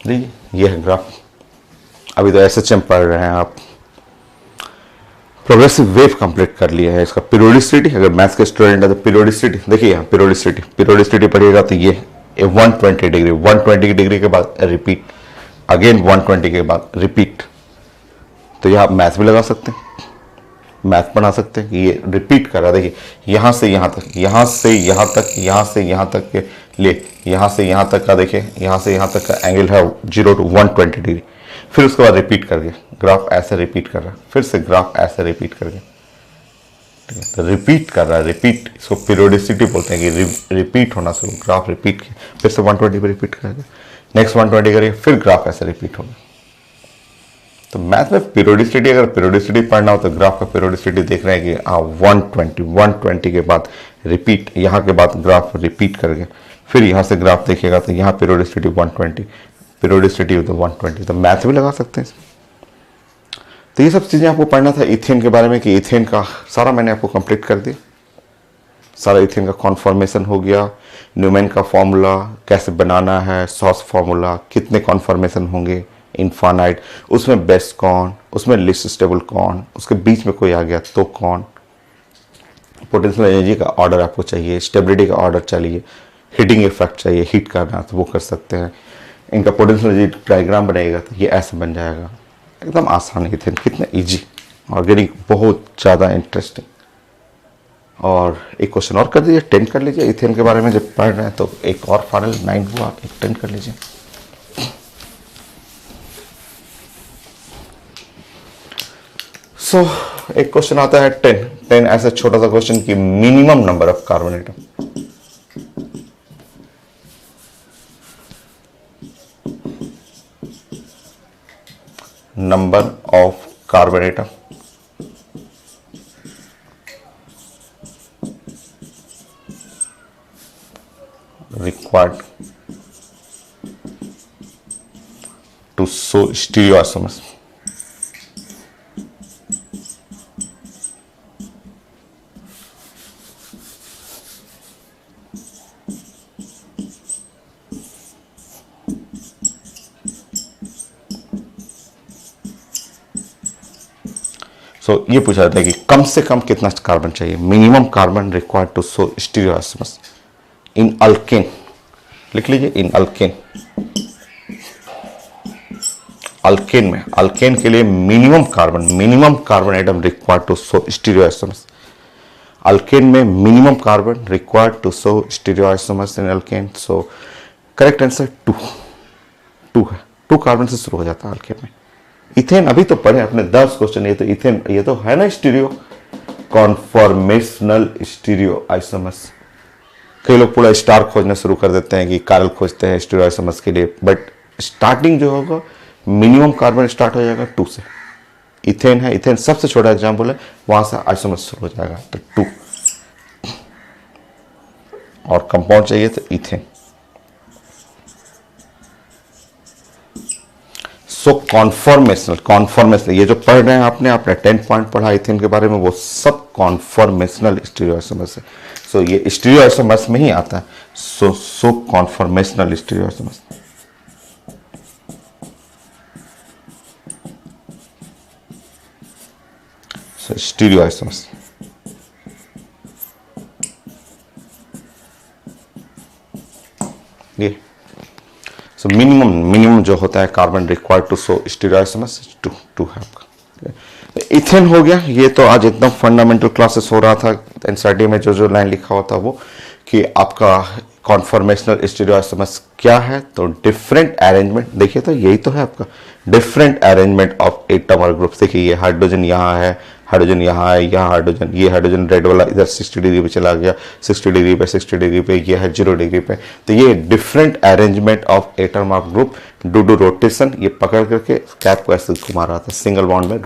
देखिए ये है ग्राफ। अभी तो एसएचएम पढ़ रहे हैं आप, प्रोग्रेसिव वेव कंप्लीट कर लिया है। इसका पीरियोडिसिटी, अगर मैथ्स के स्टूडेंट है तो पीरियोडिसिटी देखिए, यहाँ पीरियोडिसिटी पढ़िएगा तो ये 120 डिग्री, 120 डिग्री के बाद रिपीट, अगेन 120 के बाद रिपीट। तो यहाँ आप मैथ भी लगा सकते हैं, मैथ बना सकते हैं कि ये रिपीट कर रहा है। देखिए यहाँ से यहाँ तक, यहाँ से यहाँ तक, यहाँ से यहाँ तक के लिए, यहाँ से यहाँ तक का देखिए, यहाँ से यहाँ तक का एंगल है 0 to 120 डिग्री। फिर उसके बाद रिपीट करके ग्राफ ऐसे रिपीट कर रहा है, फिर से ग्राफ ऐसे रिपीट करके, तो रिपीट कर रहा है, रिपीट, इसको पीरियोडिसिटी बोलते हैं कि रिपीट होना शुरू, ग्राफ रिपीट किया, फिर से 120 पे रिपीट करेंगे, नेक्स्ट 120 करिए, फिर ग्राफ ऐसे रिपीट होगा। तो मैथ में पीरियोडिसिटी, अगर पीरियोडिसिटी पढ़ना हो तो ग्राफ का पीरियोडिसिटी देख रहे हैं कि 120 के बाद रिपीट, यहाँ के बाद ग्राफ रिपीट करके फिर यहाँ से ग्राफ देखिएगा तो यहाँ पीरियोडिसिटी 120, पीरियोडिसिटी 120, तो मैथ भी लगा सकते हैं। तो ये सब चीज़ें आपको पढ़ना था इथेन के बारे में, कि इथेन का सारा मैंने आपको कंप्लीट कर दिया, सारा इथेन का कॉन्फॉर्मेशन हो गया, न्यूमैन का फॉर्मूला कैसे बनाना है, सॉस फॉर्मूला, कितने कॉन्फॉर्मेशन होंगे, इनफाइनाइट, उसमें बेस्ट कौन, उसमें लिस्ट स्टेबल कौन, उसके बीच में कोई आ गया तो कौन, पोटेंशियल एनर्जी का ऑर्डर आपको चाहिए, स्टेबिलिटी का ऑर्डर चाहिए, हीटिंग इफेक्ट चाहिए, हीट करना तो वो कर सकते हैं। इनका पोटेंशियल एनर्जी डायग्राम बनाएगा तो ये ऐसे बन जाएगा, एकदम आसान है इथेन, कितना इजी, ऑर्गेनिक बहुत ज़्यादा इंटरेस्टिंग। और एक क्वेश्चन और कर दीजिए, 10 कर लीजिए इथेन के बारे में जब पढ़ रहे हैं, तो एक और फाइनल 9 हुआ, एक 10 कर लीजिए। एक क्वेश्चन आता है 10 ऐसा छोटा सा क्वेश्चन कि minimum number of carbon atom, number of carbon atom required to show stereoisomers. ये पूछा जाता है कि कम से कम कितना कार्बन चाहिए, minimum carbon required to show stereoisomers in alkane, लिख लीजिए इन अल्केन। अल्केन में, अल्केन के लिए minimum carbon atom required to show stereoisomers. Alkane में minimum carbon required to show stereoisomers in alkane. So correct answer 2 है, 2 carbon से शुरू हो जाता है अल्केन में। इथेन अभी तो पढ़े अपने 10 क्वेश्चन, ये तो इथेन, ये तो है ना स्टीरियो, कॉन्फॉर्मेशनल स्टीरियो आइसोमर्स। कई लोग पूरा स्टार खोजना शुरू कर देते हैं कि कार्बन खोजते हैं स्टीरियो आइसोमर्स के लिए, बट स्टार्टिंग जो होगा मिनिमम कार्बन स्टार्ट हो जाएगा 2 से। इथेन है, इथेन सबसे छोटा एग्जाम्पल है, वहां से आइसोमर्स शुरू हो जाएगा, तो 2। और कंपाउंड चाहिए तो इथेन। सो कॉन्फॉर्मेशनल ये जो पढ़ रहे हैं आपने 10 पॉइंट पढ़ा इथेन के बारे में, वो सब कॉन्फॉर्मेशनल स्टीरियोआइसोमर्स है। सो ये स्टीरियोआइसोमर्स में ही आता है। So conformational stereoisomers. So stereoisomers ये सो मिनिमम जो होता है carbon required to show stereoisomers to have. Ethane हो गया। ये तो आज एकदम फंडामेंटल क्लासेस हो रहा था। एनसीईआरटी में जो लाइन लिखा होता वो कि आपका कॉन्फॉर्मेशनल स्टीरियोआइसोमर्स क्या है, तो डिफरेंट अरेंजमेंट। देखिए तो यही तो है आपका डिफरेंट अरेंजमेंट ऑफ एटम और ग्रुप्स। देखिए ये हाइड्रोजन यहाँ है, हाइड्रोजन यहाँ है, यहाँ हाइड्रोजन, ये हाइड्रोजन रेड वाला इधर 60 डिग्री पे चला गया, 60 डिग्री पे, 60 डिग्री पे, ये है 0 डिग्री पे। तो ये different arrangement of atom of group do rotation. ये पकड़ करके कैप को ऐसे घुमा रहा था, सिंगल बॉन्ड में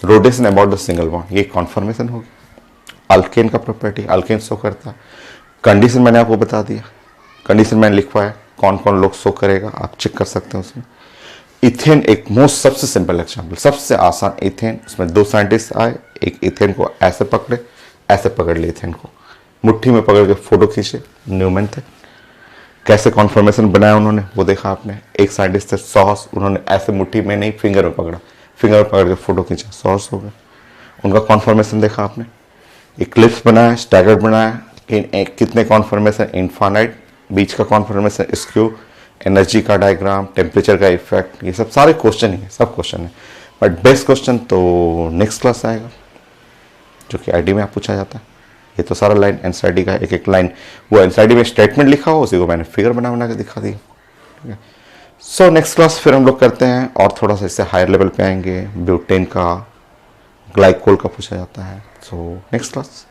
rotation about the single bond. ये कॉन्फर्मेशन होगी। अल्केन का प्रॉपर्टी, अल्केन शो करता है। कंडीशन मैंने आपको बता दिया, कंडीशन मैंने लिखवाया, कौन कौन लोग शो करेगा आप चेक कर सकते हैं उसमें। इथेन एक मोस्ट सबसे सिंपल एग्जाम्पल, सबसे आसान इथेन। उसमें 2 साइंटिस्ट आए, एक इथेन को ऐसे पकड़े, ऐसे पकड़ लिए इथेन को, मुट्ठी में पकड़ के फोटो खींचे, न्यूमैन थे। कैसे कॉन्फर्मेशन बनाया उन्होंने वो देखा आपने। एक साइंटिस्ट थे सॉस, उन्होंने ऐसे मुट्ठी में नहीं फिंगर में पकड़ा, फिंगर में पकड़ के फोटो खींचा, सॉस हो गया। उनका कॉन्फर्मेशन देखा आपने। इक्लिप्स बनाया, स्टैगर्ड बनाया, कितने कॉन्फर्मेशन, इनफाइनाइट, बीच का कॉन्फर्मेशन, स्क्यू, एनर्जी का डायग्राम, टेम्परेचर का इफेक्ट, ये सब सारे क्वेश्चन ही है, सब क्वेश्चन है। बट बेस्ट क्वेश्चन तो नेक्स्ट क्लास आएगा, जो कि आईडी में आप पूछा जाता है। ये तो सारा लाइन एनसीईआरटी का एक लाइन, वो एनसीईआरटी में स्टेटमेंट लिखा हो, उसी को मैंने फिगर बना के दिखा दिया। ठीक है। सो नेक्स्ट क्लास फिर हम लोग करते हैं और थोड़ा सा इससे हायर लेवल पे आएंगे। ब्यूटेन का, ग्लाइकोल का पूछा जाता है। So next class.